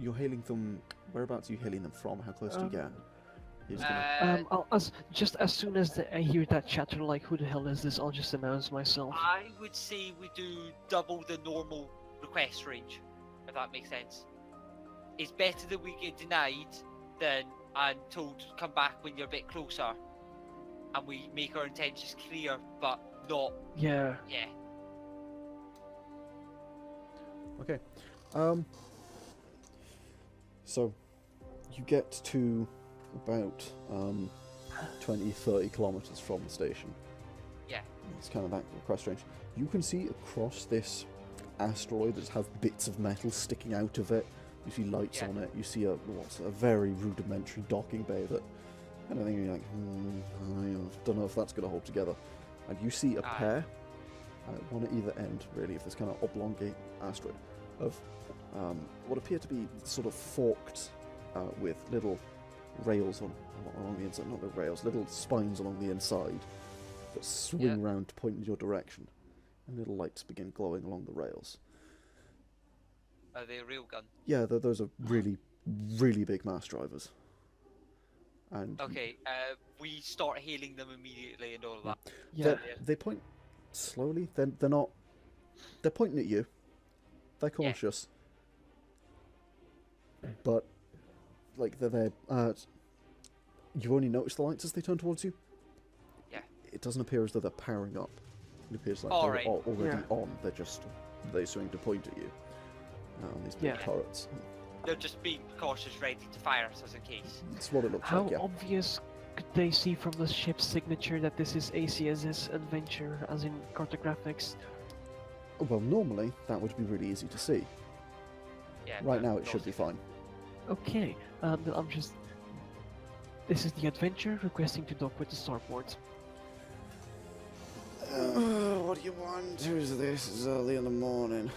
S1: You're hailing them. Whereabouts are you hailing them from? How close do you get? Who's gonna-
S2: Just as soon as I hear that chatter, like, who the hell is this? I'll just announce myself.
S3: I would say we do double the normal request range, if that makes sense. It's better that we get denied than and told to come back when you're a bit closer, and we make our intentions clear, but not.
S2: Yeah.
S3: Yeah.
S1: Okay. So, you get to about 20-30 kilometers from the station.
S3: Yeah.
S1: It's kind of that request range. You can see across this asteroid that has bits of metal sticking out of it. You see lights on it. You see a very rudimentary docking bay that, and I think you're like, I don't know if that's going to hold together. And you see a pair, one at either end, really, of this kind of oblongate asteroid, of what appear to be sort of forked with little rails along the inside, not little rails, little spines along the inside that swing round to point in your direction, and little lights begin glowing along the rails.
S3: Are they a real gun?
S1: Yeah, those are really, really big mass drivers. And
S3: Okay, we start hailing them immediately and all of that.
S2: Yeah.
S1: they point slowly. They're not. They're pointing at you. They're cautious. But like they're there. You only notice the lights as they turn towards you.
S3: Yeah.
S1: It doesn't appear as though they're powering up. It appears like
S3: Alright.
S1: they're already on. They swing to point at you. On these big turrets.
S3: They're just being cautious, ready to fire us in case.
S1: That's what it looks
S2: How
S1: like. Yeah.
S2: obvious could they see from the ship's signature that this is ACS's Adventure, as in cartographics?
S1: Well, normally that would be really easy to see.
S3: Yeah.
S1: Right now it should be fine.
S2: Okay, then I'm just... This is the Adventure requesting to dock with the starport.
S1: What do you want? Who's this? It's early in the morning.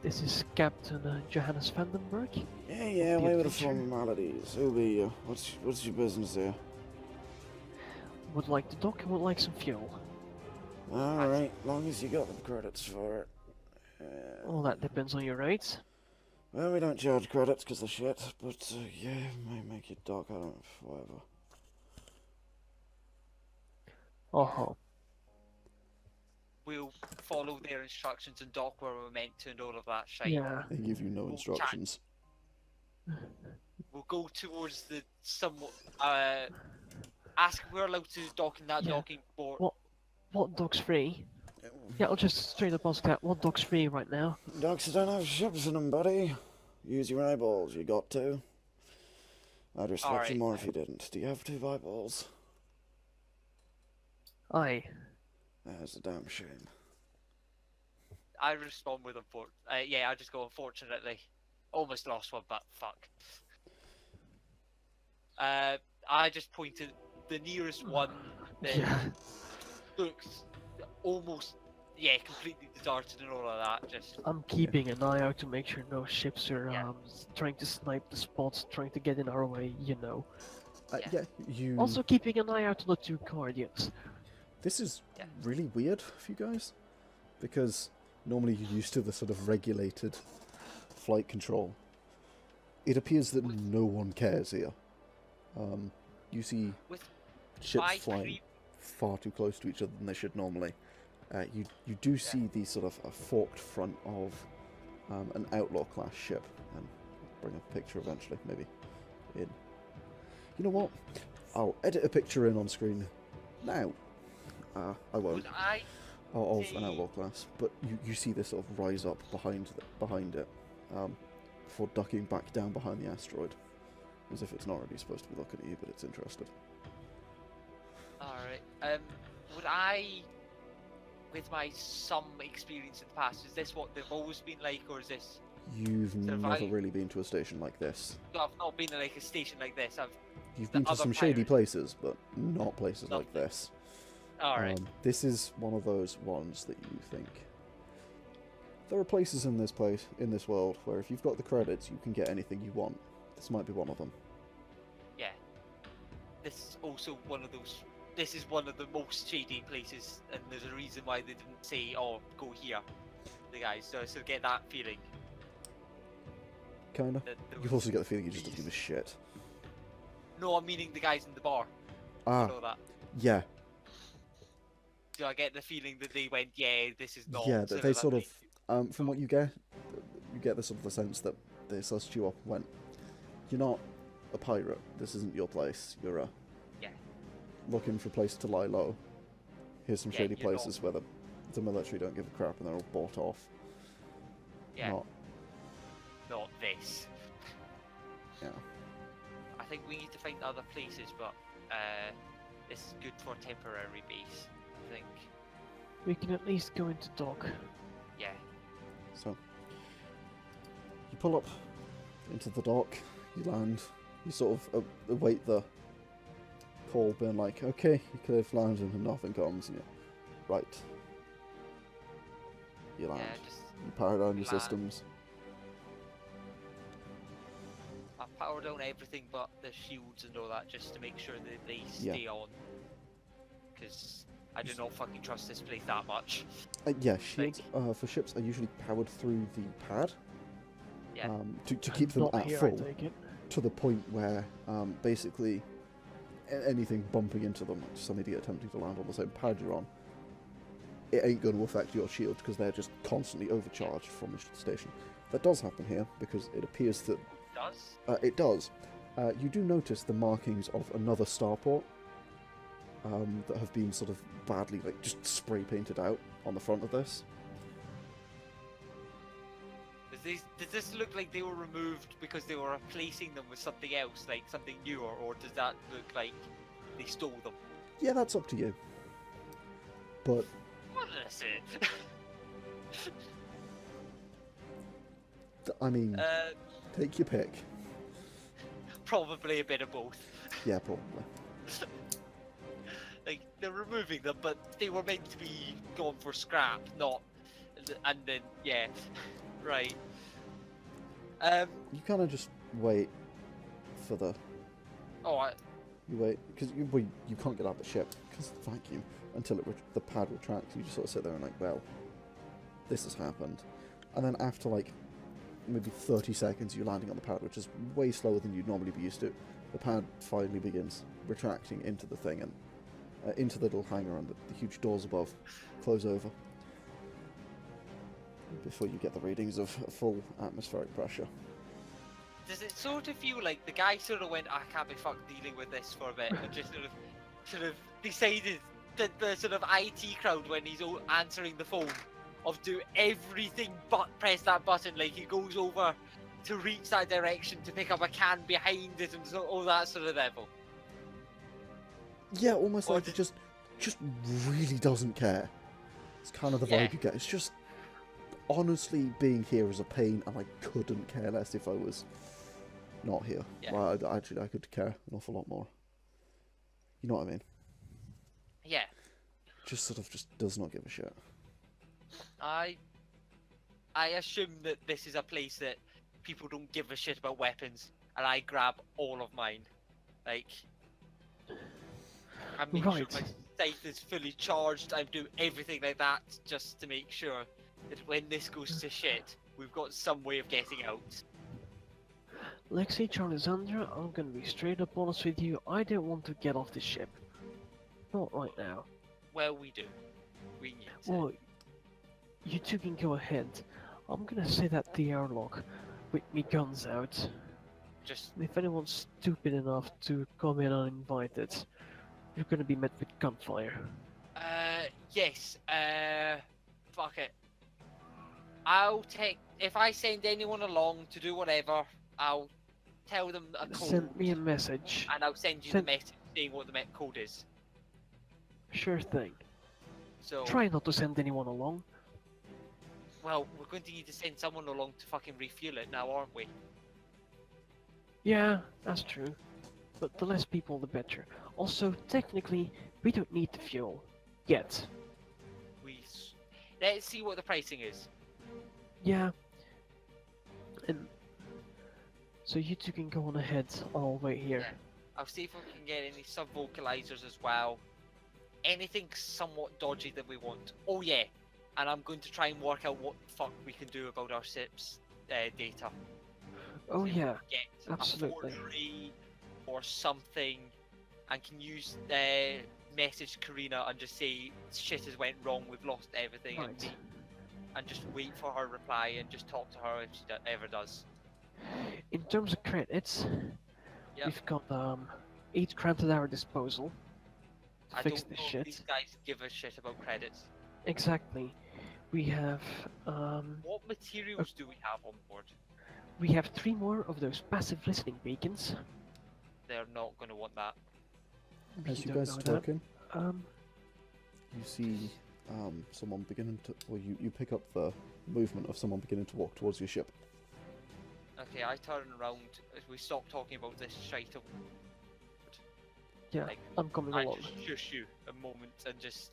S2: This is Captain Johannes Vandenberg.
S1: Yeah,
S2: The
S1: away with the
S2: Adventure.
S1: formalities. Who be you? What's your business here?
S2: Would like to dock and would like some fuel.
S1: Alright, long as you got the credits for it.
S2: Well, that depends on your rates.
S1: Well, we don't charge credits because of shit, but yeah, might make you dock, I don't know, whatever.
S2: Uh-huh.
S3: We'll follow their instructions and dock where we're meant to and all of that shit.
S2: Yeah.
S1: They give you no
S3: We'll
S1: instructions.
S3: We'll go towards the somewhat. Ask if we're allowed to dock in that
S2: Yeah.
S3: docking port.
S2: What dock's free? Yeah, I'll just straight up ask that. What dock's free right now?
S1: Docks don't have ships in them, buddy. Use your eyeballs, you got to. I'd respect you
S3: Alright.
S1: more if you didn't. Do you have 2 eyeballs?
S2: Aye.
S1: That's a damn shame.
S3: I respond with yeah, I just go unfortunately. Almost lost one, but fuck. I just pointed the nearest one that
S2: Yeah.
S3: looks almost, yeah, completely deserted and all of that. Just
S2: I'm keeping an eye out to make sure no ships are
S3: Yeah.
S2: trying to snipe the spots, trying to get in our way, you know.
S1: Yeah, you...
S2: Also keeping an eye out on the 2 Guardians.
S1: This is
S3: Yeah.
S1: really weird for you guys, because normally you're used to the sort of regulated flight control. It appears that no one cares here. You see
S3: with
S1: ships
S3: my
S1: flying
S3: creep,
S1: far too close to each other than they should normally. You do see the sort of a forked front of an outlaw class ship, and I'll bring a picture eventually, maybe in. You know what? I'll edit a picture in on screen now. I won't.
S3: would I
S1: Of an
S3: see-
S1: outlaw class, but you see this sort of rise up behind it, before ducking back down behind the asteroid, as if it's not really supposed to be looking at you, but it's interested.
S3: Alright. Would I, with my some experience in the past, is this what they've always been like, or is this?
S1: You've
S3: So if
S1: never
S3: I-
S1: really been to a station like this.
S3: No, I've not been in like a station like this.
S1: You've
S3: The
S1: been to
S3: other
S1: some shady
S3: pirates.
S1: places, but not places like
S3: Nothing.
S1: this.
S3: Alright.
S1: This is one of those ones that you think. There are places in this world, where if you've got the credits, you can get anything you want. This might be one of them.
S3: Yeah. This is also one of those. This is one of the most shady places, and there's a reason why they didn't say, "Oh, go here." The guys, so get that feeling.
S1: Kinda.
S3: That there
S1: You
S3: was
S1: also get the feeling you just don't
S3: police.
S1: give a shit.
S3: No, I'm meaning the guys in the bar.
S1: Ah,
S3: You know that.
S1: yeah.
S3: Do I get the feeling that they went, "Yeah, this is not."
S1: Yeah, that they sort of,
S3: civilized."
S1: from what you get the sort of the sense that they sussed you up and went, you're not a pirate, this isn't your place, you're
S3: Yeah.
S1: looking for a place to lie low. Here's some
S3: Yeah,
S1: shady
S3: you're not-
S1: places where the military don't give a crap and they're all bought off.
S3: Yeah.
S1: Not,
S3: Not this.
S1: yeah.
S3: I think we need to find other places, but this is good for a temporary base. I think.
S2: We can at least go into dock.
S3: Yeah.
S1: So, you pull up into the dock, you land, you sort of await the call being like, okay, you could have landed and nothing comes, and you're, right. You land.
S3: Yeah. Just
S1: You power down your
S3: land.
S1: systems.
S3: I power down everything but the shields and all that, just to make sure that they
S1: Yeah.
S3: stay on. Because I do not fucking trust this place that much.
S1: Yeah, shields for ships are usually powered through the pad
S3: Yeah.
S1: to keep them
S2: Not
S1: at
S2: here, I
S1: full,
S2: take it.
S1: to the point where basically anything bumping into them, like some idiot attempting to land on the same pad you're on, it ain't going to affect your shield because they're just constantly overcharged from the station. That does happen here because it appears that
S3: Does?
S1: it does. You do notice the markings of another starport that have been sort of badly, like, just spray painted out on the front of this.
S3: Does this look like they were removed because they were replacing them with something else, like something newer, or does that look like they stole them?
S1: Yeah, that's up to you. But
S3: What did I say?
S1: I mean, take your pick.
S3: probably a bit of both.
S1: Yeah, probably.
S3: Like, they're removing them, but they were meant to be gone for scrap, not... And then, yeah. Right.
S1: You kind of just wait for the...
S3: Oh,
S1: You wait, because you can't get out of the ship, because of the vacuum, until the pad retracts. You just sort of sit there and like, well, this has happened. And then after like, maybe 30 seconds, you're landing on the pad, which is way slower than you'd normally be used to. The pad finally begins retracting into the thing, and into the little hangar, and the huge doors above close over. Before you get the readings of full atmospheric pressure.
S3: does it sort of feel like the guy sort of went, I can't be fucked dealing with this for a bit, and just sort of decided that the sort of IT crowd, when he's answering the phone, of do everything but press that button, like he goes over to reach that direction to pick up a can behind it and all that sort of level.
S1: Yeah, almost like he just really doesn't care. It's kind of the vibe you get. It's just, honestly, being here is a pain, and I couldn't care less if I was not here.
S3: Yeah.
S1: Well, I could care an awful lot more. You know what I mean?
S3: Yeah.
S1: Just sort of just does not give a shit.
S3: I assume that this is a place that people don't give a shit about weapons, and I grab all of mine. Like, I make sure my scythe is fully charged. I do everything like that just to make sure that when this goes to shit, we've got some way of getting out.
S2: Lexie, Charlissandra, I'm gonna be straight up honest with you. I don't want to get off the ship. Not right now.
S3: Well, we do. We need to.
S2: Well, you two can go ahead. I'm gonna sit at the airlock with me guns out.
S3: Just
S2: If anyone's stupid enough to come in uninvited, you're gonna be met with gunfire.
S3: yes. Fuck it. I'll take. If I send anyone along to do whatever, I'll tell them a code.
S2: Send me a message.
S3: And I'll send you the message saying what the code is.
S2: Sure thing.
S3: So
S2: try not to send anyone along.
S3: Well, we're going to need to send someone along to fucking refuel it now, aren't we?
S2: Yeah, that's true. But the less people, the better. Also, technically, we don't need the fuel. Yet.
S3: Let's see what the pricing is.
S2: Yeah. And so you two can go on ahead. I'll wait here.
S3: Yeah. I'll see if we can get any sub-vocalizers as well. Anything somewhat dodgy that we want. Oh yeah. And I'm going to try and work out what the fuck we can do about our ship's data.
S2: Oh yeah,
S3: get
S2: absolutely.
S3: A forgery or something, and can use message Karina and just say shit has went wrong, we've lost everything,
S2: Right.
S3: and just wait for her reply and just talk to her if she ever does.
S2: In terms of credits,
S3: Yep.
S2: we've got 8 credits at our disposal to
S3: I
S2: fix
S3: don't
S2: this
S3: know
S2: shit.
S3: if these guys give a shit about credits.
S2: Exactly. We have
S3: What materials do we have on board?
S2: we have 3 more of those passive listening beacons.
S3: They're not going to want that.
S1: As
S2: We
S1: you
S2: don't
S1: guys are
S2: know that.
S1: talking,
S2: Um,
S1: you see someone beginning to, or you pick up the movement of someone beginning to walk towards your ship.
S3: Okay, I turn around as we stop talking about this shite.
S2: yeah,
S3: Like,
S2: I'm coming
S3: I
S2: along.
S3: just shush you a moment and just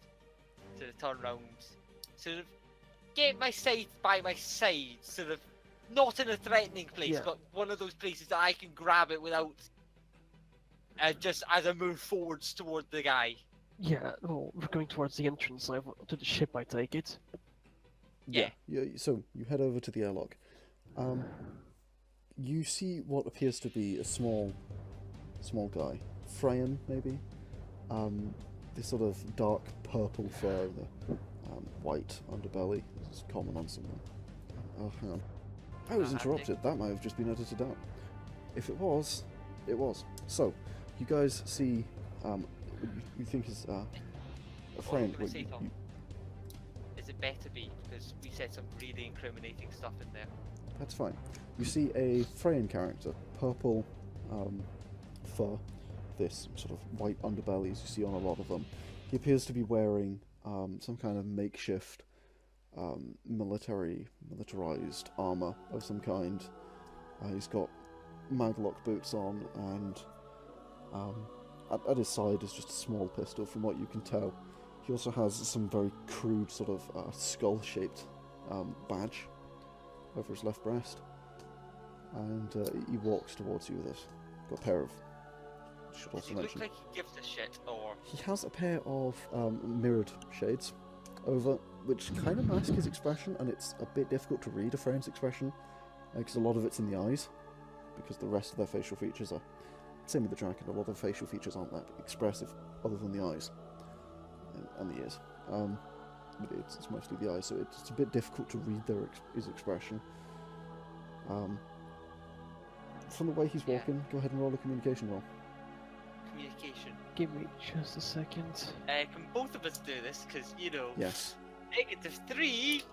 S3: sort of turn around, sort of get my scythe by my side, sort of not in a threatening place,
S2: Yeah.
S3: but one of those places that I can grab it without just as I move forwards toward the guy.
S2: Yeah, well, we're going towards the entrance to the ship, I take it.
S3: Yeah.
S1: So you head over to the airlock. You see what appears to be a small guy, Freyan maybe. This sort of dark purple fur, the white underbelly. This is common on someone. Oh, hang on. I was interrupted. That might have just been edited out. If it was, it was. So, you guys see, you think is a friend.
S3: What say, Tom? Is it better be? Because we said some really incriminating stuff in there.
S1: That's fine. You see a Freyan character, purple fur, this sort of white underbelly as you see on a lot of them. He appears to be wearing some kind of makeshift militarized armor of some kind. He's got maglock boots on, and at his side is just a small pistol, from what you can tell. He also has some very crude sort of skull-shaped badge over his left breast, and he walks towards you with it. Got a pair of. Should
S3: Does
S1: also
S3: he look
S1: mention.
S3: like he gives a shit, or
S1: He has a pair of mirrored shades over, which kind of mask his expression, and it's a bit difficult to read a friend's expression, because a lot of it's in the eyes, because the rest of their facial features are. Same with the dragon, a lot of the facial features aren't that expressive, other than the eyes and the ears. But it's mostly the eyes, so it's a bit difficult to read his expression. From the way he's walking, go ahead and roll a communication roll.
S3: communication.
S2: Give me just a second.
S3: Can both of us do this? Because, you know,
S1: Yes.
S3: -3,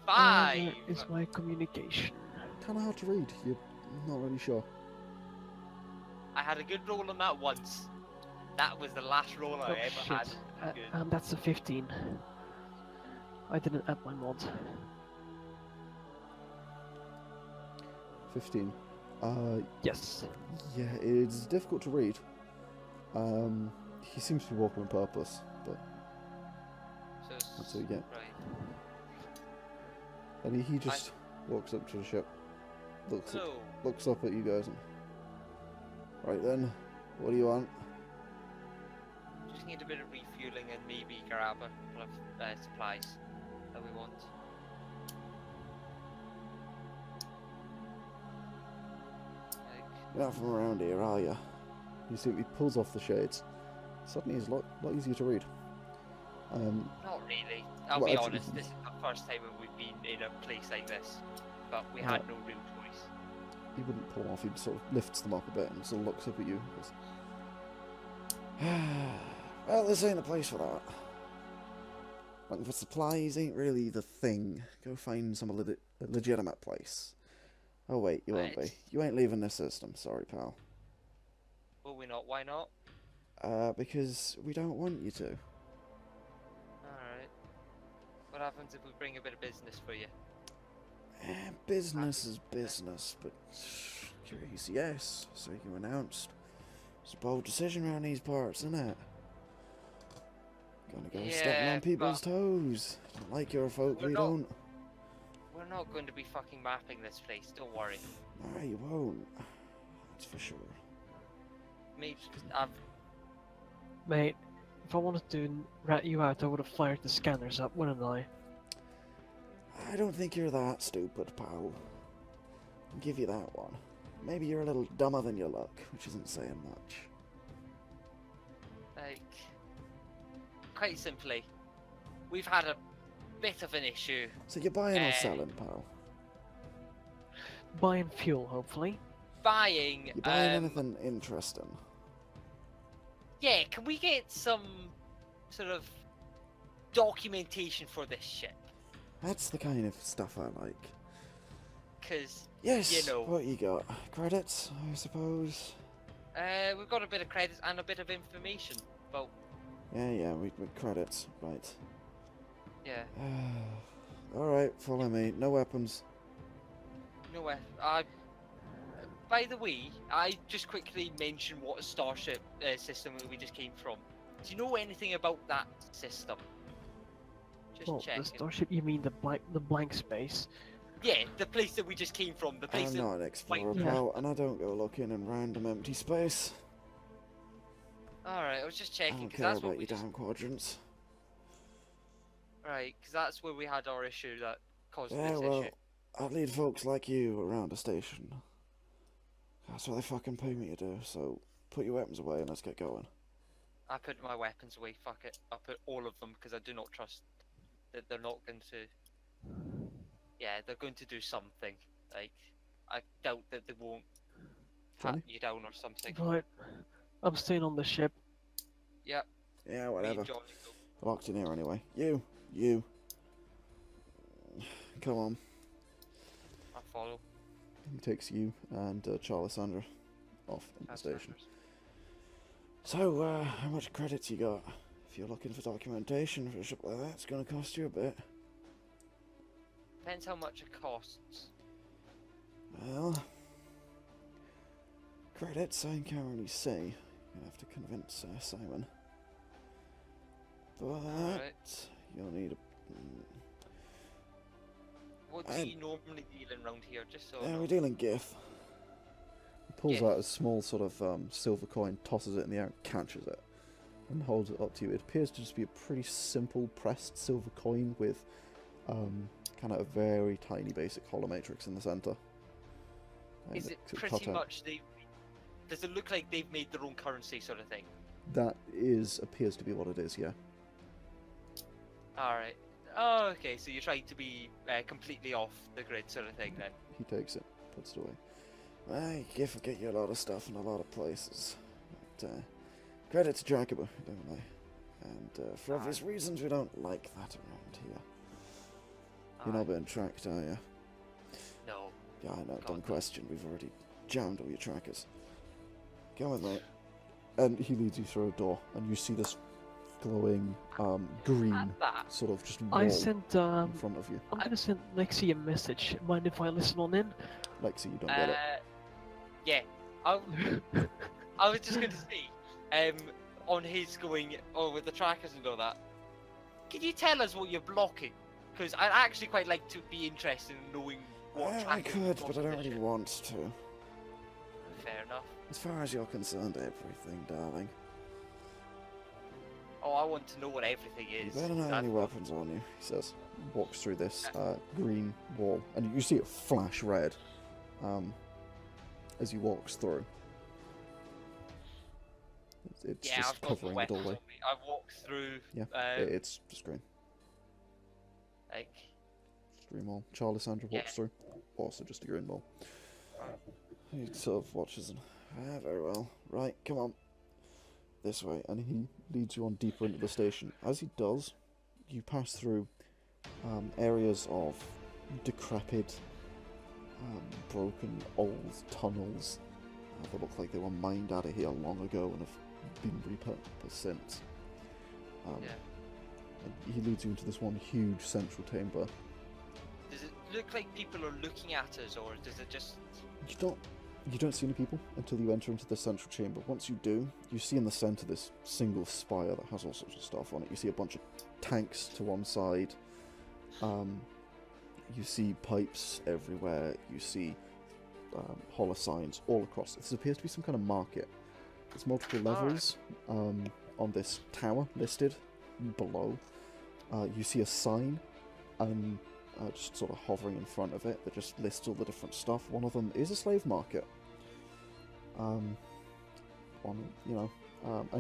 S2: Where
S3: 5.
S2: is my communication?
S1: Kind of hard to read. You're not really sure.
S3: I had a good roll on that once. That was the last roll I
S2: Oh,
S3: ever
S2: shit.
S3: had. Good.
S2: And that's a 15. I didn't add my mod.
S1: 15.
S2: Yes.
S1: Yeah, it's difficult to read. He seems to be walking on purpose, but
S3: So it's-
S1: that's what you get.
S3: Right.
S1: And he just walks up to the ship, looks
S3: Hello.
S1: up at you guys, and right then, what do you want?
S3: Just need a bit of refueling and maybe grab a couple of supplies that we want.
S1: You're not from around here, are you? You see, he pulls off the shades. Suddenly, he's a lot easier to read.
S3: Not really. I'll
S1: Well,
S3: be
S1: actually-
S3: honest, this is the first time we've been in a place like this. But we had no real choice.
S1: He wouldn't pull off. He sort of lifts them up a bit and sort of looks up at you. And goes, well, this ain't the place for that. Looking for supplies ain't really the thing. Go find some legitimate place. Oh wait, you won't be.
S3: Right.
S1: You ain't leaving this system. Sorry, pal.
S3: Will we not? Why not?
S1: Because we don't want you to.
S3: Alright. What happens if we bring a bit of business for you?
S1: Business is business, but curious, yes. So you announced. It's a bold decision around these parts, isn't it? Gonna go stepping
S3: Yeah,
S1: on people's
S3: but
S1: toes. Don't like your folk,
S3: we're
S1: we
S3: not-
S1: don't.
S3: We're not going to be fucking mapping this place, don't worry.
S1: No, you won't. That's for sure.
S3: Maybe I've
S2: Mate, if I wanted to rat you out, I would have fired the scanners up, wouldn't I?
S1: I don't think you're that stupid, pal. I'll give you that one. Maybe you're a little dumber than you look, which isn't saying much.
S3: like quite simply, we've had a bit of an issue.
S1: So you're buying or selling, pal?
S2: Buying fuel, hopefully.
S3: Buying.
S1: You buying anything interesting?
S3: Yeah, can we get some sort of documentation for this ship?
S1: That's the kind of stuff I like.
S3: Because
S1: Yes,
S3: you know,
S1: what you got? Credits, I suppose?
S3: we've got a bit of credits and a bit of information. But
S1: Yeah, we credits, right.
S3: yeah,
S1: Alright, follow me. No weapons.
S3: no way. By the way, I just quickly mentioned what a starship system we just came from. Do you know anything about that system? Just
S2: Well,
S3: checking.
S2: the starship, you mean the blank space?
S3: Yeah, the place that we just came from. The place
S1: I'm
S3: that.
S1: not an explorer,
S2: Yeah.
S1: pal, and I don't go looking in random empty space.
S3: Alright, I was just
S1: I
S3: checking
S1: don't
S3: because
S1: care
S3: that's what
S1: about
S3: we
S1: your
S3: just.
S1: damn quadrants.
S3: Right, because that's where we had our issue that caused
S1: Yeah,
S3: this
S1: well,
S3: issue.
S1: I lead folks like you around a station. That's what they fucking pay me to do, so put your weapons away and let's get going.
S3: I put my weapons away, fuck it. I put all of them because I do not trust that they're not going to. Yeah, they're going to do something. Like, I doubt that they won't pat
S1: Johnny?
S3: you down or something.
S2: Right. I'm staying on the ship.
S3: Yep,
S1: Yeah,
S3: me
S1: whatever.
S3: and Johnny go.
S1: Locked in here anyway. You. Come on.
S3: I follow.
S1: He takes you and Charlissandra off in the
S3: That's
S1: station.
S3: matters.
S1: So, how much credits you got? If you're looking for documentation for a ship like that, it's gonna cost you a bit.
S3: Depends how much it costs.
S1: Well, Credits I can't really say. You'll have to convince Simon. But
S3: Alright.
S1: you'll need a.
S3: What do you normally deal in round here? Just so. I know.
S1: We're dealing GIF. He pulls
S3: Yeah.
S1: out a small sort of silver coin, tosses it in the air, and catches it, and holds it up to you. It appears to just be a pretty simple pressed silver coin with kind of a very tiny basic hollow matrix in the centre.
S3: Is it pretty much they? Does it look like they've made their own currency, sort of thing?
S1: That appears to be what it is, yeah.
S3: Alright. Oh, okay, so you're trying to be completely off the grid, sort of thing, then?
S1: He takes it, puts it away. Well, GIF will get you a lot of stuff in a lot of places. But, credit to Jacobo, don't they? And for obvious reasons, we don't like that around here. You're not being tracked, are you?
S3: No.
S1: Yeah, I know,
S3: God,
S1: dumb
S3: no.
S1: question. We've already jammed all your trackers. Go with me. And he leads you through a door, and you see this glowing green
S3: That.
S1: sort of just wall
S2: I sent.
S1: in front of you.
S2: I'm gonna send Lexie a message. Mind if I listen on in?
S1: Lexie, you don't get it.
S3: Yeah. I was just going to say, on his going, with the trackers and all that, can you tell us what you're blocking? Because I'd actually quite like to be interested in knowing what
S1: I
S3: trackers
S1: could,
S3: you're
S1: but I don't really
S3: blocking.
S1: want to.
S3: Fair enough.
S1: As far as you're concerned, everything, darling.
S3: Oh, I want to know what everything
S1: You
S3: is.
S1: better not have
S3: That's
S1: any
S3: what-
S1: weapons on you, he says. Walks through this green wall, and you see it flash red as he walks through. It's
S3: Yeah,
S1: just
S3: I've got my
S1: covering the
S3: weapons on
S1: doorway.
S3: me. I've walked through,
S1: Yeah, it's just green.
S3: like,
S1: Green wall. Charlissandra walks through. Also just a green wall. He sort of watches and... very well. Right, come on. This way. And he leads you on deeper into the station. As he does, you pass through areas of decrepit, broken, old tunnels that look like they were mined out of here long ago and have been repurposed since.
S3: yeah.
S1: And he leads you into this one huge central chamber.
S3: Does it look like people are looking at us, or does it just...
S1: You don't see any people until you enter into the central chamber. Once you do, you see in the centre this single spire that has all sorts of stuff on it. You see a bunch of tanks to one side. You see pipes everywhere. You see hollow signs all across. This appears to be some kind of market. There's multiple levels on this tower listed below. You see a sign and just sort of hovering in front of it that just lists all the different stuff. One of them is a slave market. And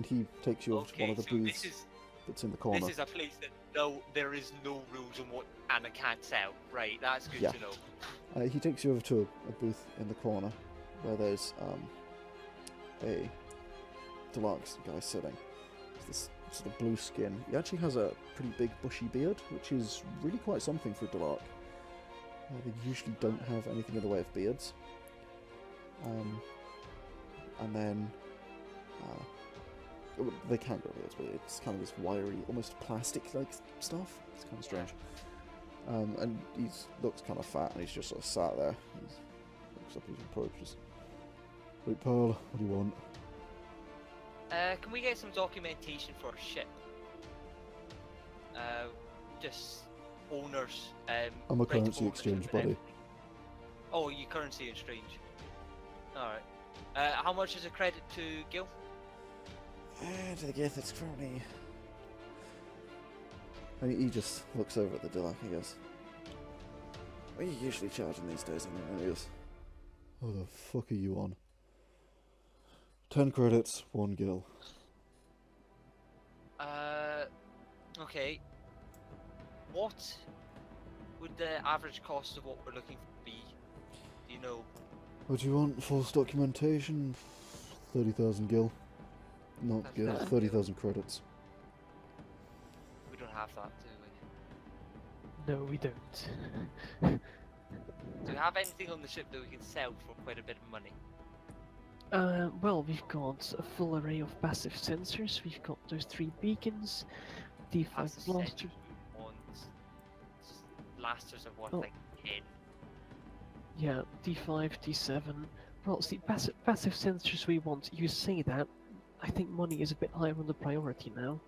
S1: he takes you over to one of the booths that's in the corner.
S3: This is a place that there is no rules on what Anna can't sell. Right, that's good
S1: Yeah.
S3: to know.
S1: He takes you over to a booth in the corner where there's a deluxe guy sitting. It's this sort of blue skin. He actually has a pretty big bushy beard, which is really quite something for a Delark. They usually don't have anything in the way of beards. And then they can grow beards, but it's kind of this wiry, almost plastic-like stuff. It's kind of strange. And he looks kind of fat, and he's just sort of sat there. He looks up as he approaches. Wait, Pearl, what do you want?
S3: Can we get some documentation for a ship? Just owners.
S1: I'm a
S3: right of
S1: currency
S3: ownership
S1: exchange,
S3: and
S1: buddy.
S3: everything. Oh, you currency exchange. Alright. How much is a credit to Gil?
S1: To the Gith, it's currently... I mean, he just looks over at the Delark, he goes, what are you usually charging these days anyway? He goes, what the fuck are you on? 10 credits, 1 gil.
S3: Okay. What would the average cost of what we're looking for be? Do you know?
S1: What do you want? False documentation? 30,000 gil. Not
S3: That's
S1: gil,
S3: 30,000
S1: 30,000 credits.
S3: We don't have that, do we?
S2: No, we don't.
S3: Do we have anything on the ship that we can sell for quite a bit of money?
S2: Well, we've got a full array of passive sensors. We've got those 3 beacons, D5
S3: Passive
S2: blasters.
S3: sensors, ones, blasters are worth
S2: Oh.
S3: like 10.
S2: Yeah, D5, D7, Well, see, passive sensors we want. You say that. I think money is a bit higher on the priority now.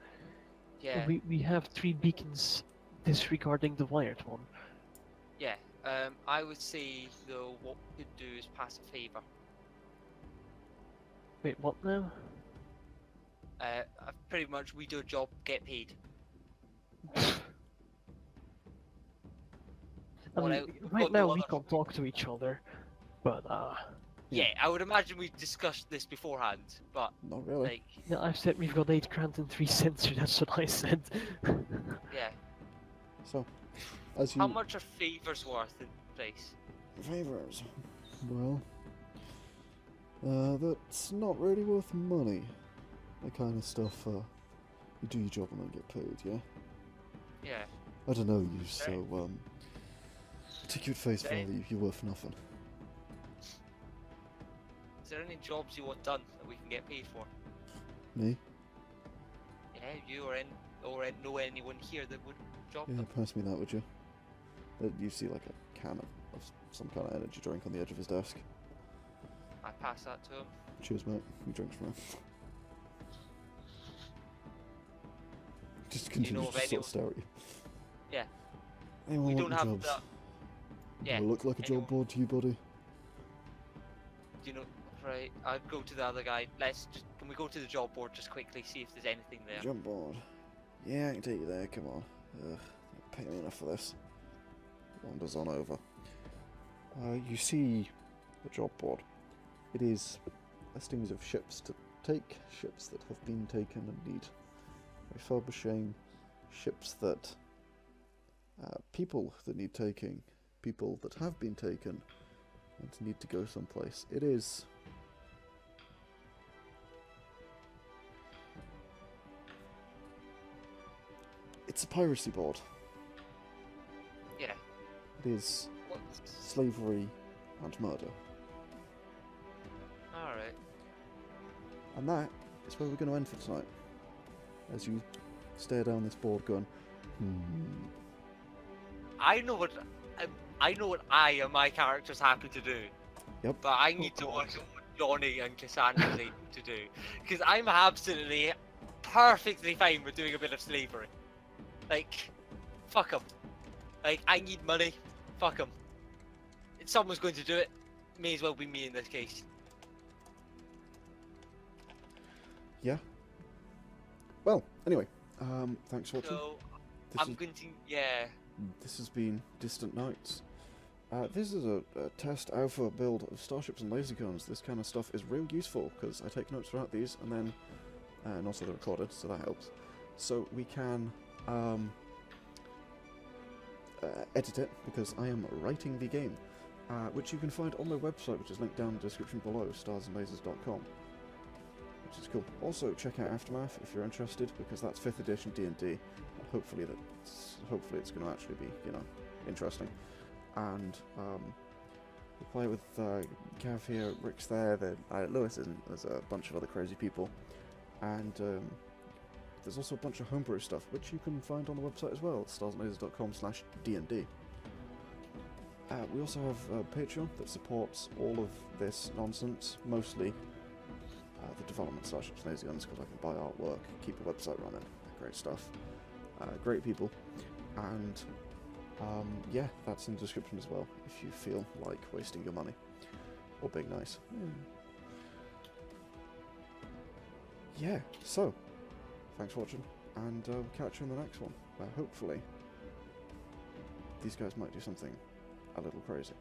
S3: Yeah.
S2: We have 3 beacons disregarding the wired one.
S3: Yeah. I would say though what we could do is pass a favour.
S2: Wait, what now?
S3: Pretty much we do a job, get paid.
S2: I
S3: What
S2: mean,
S3: else? We've
S2: right
S3: got no
S2: now we
S3: other-
S2: can't talk to each other, but
S3: Yeah, I would imagine we discussed this beforehand, but
S1: Not really.
S3: like,
S2: yeah, I've said we've got 8 grand and 3 sensors. That's what I said.
S3: yeah.
S1: So, as you
S3: How much are favours worth in place?
S1: favors, well, that's not really worth money. That kind of stuff. You do your job and then get paid. Yeah.
S3: Yeah.
S1: I don't know you, so take you at face
S3: Okay.
S1: value. You're worth nothing.
S3: Is there any jobs you want done that we can get paid for?
S1: Me?
S3: Yeah, you or know anyone here that would job
S1: Yeah,
S3: them?
S1: pass me that, would you? You see like a can of some kind of energy drink on the edge of his desk.
S3: I pass that to him.
S1: Cheers, mate. He drinks from it. Just
S3: Do you know
S1: continues
S3: of
S1: to sort
S3: anyone?
S1: of stare at you.
S3: Yeah.
S1: Anyone
S3: We
S1: want
S3: don't have
S1: jobs?
S3: that. Yeah.
S1: Do I look like a
S3: anyone-
S1: job board to you, buddy?
S3: Do you know? Right. I'd go to the other guy. Can we go to the job board just quickly, see if there's anything there?
S1: Jump board. Yeah, I can take you there. Come on. Pay me enough for this. Wanders on over. You see the job board. It is listings of ships to take, ships that have been taken and need refurbishing, ships that people that need taking, people that have been taken and need to go someplace. It is it's a piracy board.
S3: Yeah.
S1: It is
S3: What?
S1: slavery and murder.
S3: All right.
S1: And that is where we're going to end for tonight. As you stare down this board going,
S3: I know what I and my character's happy to do.
S1: Yep.
S3: But I need to watch what Johnny and Cassandra's able to do, because I'm absolutely perfectly fine with doing a bit of slavery. Like, fuck 'em. Like, I need money. Fuck 'em. If someone's going to do it, may as well be me in this case.
S1: yeah. Well, anyway, thanks for watching.
S3: So
S1: This
S3: I'm
S1: is-
S3: going to, yeah.
S1: This has been Distant Nights. This is a test alpha build of Starships and Laserguns. This kind of stuff is real useful because I take notes throughout these and then, and also they're recorded, so that helps. So we can edit it because I am writing the game, which you can find on my website, which is linked down in the description below, starsandlasers.com. Which is cool. Also, check out Aftermath if you're interested, because that's 5th edition D&D, and hopefully it's going to actually be, you know, interesting. And we play with Gav here, Rick's there, Lewis isn't. There's a bunch of other crazy people, and there's also a bunch of homebrew stuff, which you can find on the website as well, starsandlasers.com/D&D. We also have a Patreon that supports all of this nonsense, mostly the development Starships and Laserguns, because I can buy artwork, keep the website running, great stuff, great people, and yeah, that's in the description as well, if you feel like wasting your money, or being nice. Yeah, so, thanks for watching, and we'll catch you in the next one, where hopefully these guys might do something a little crazy.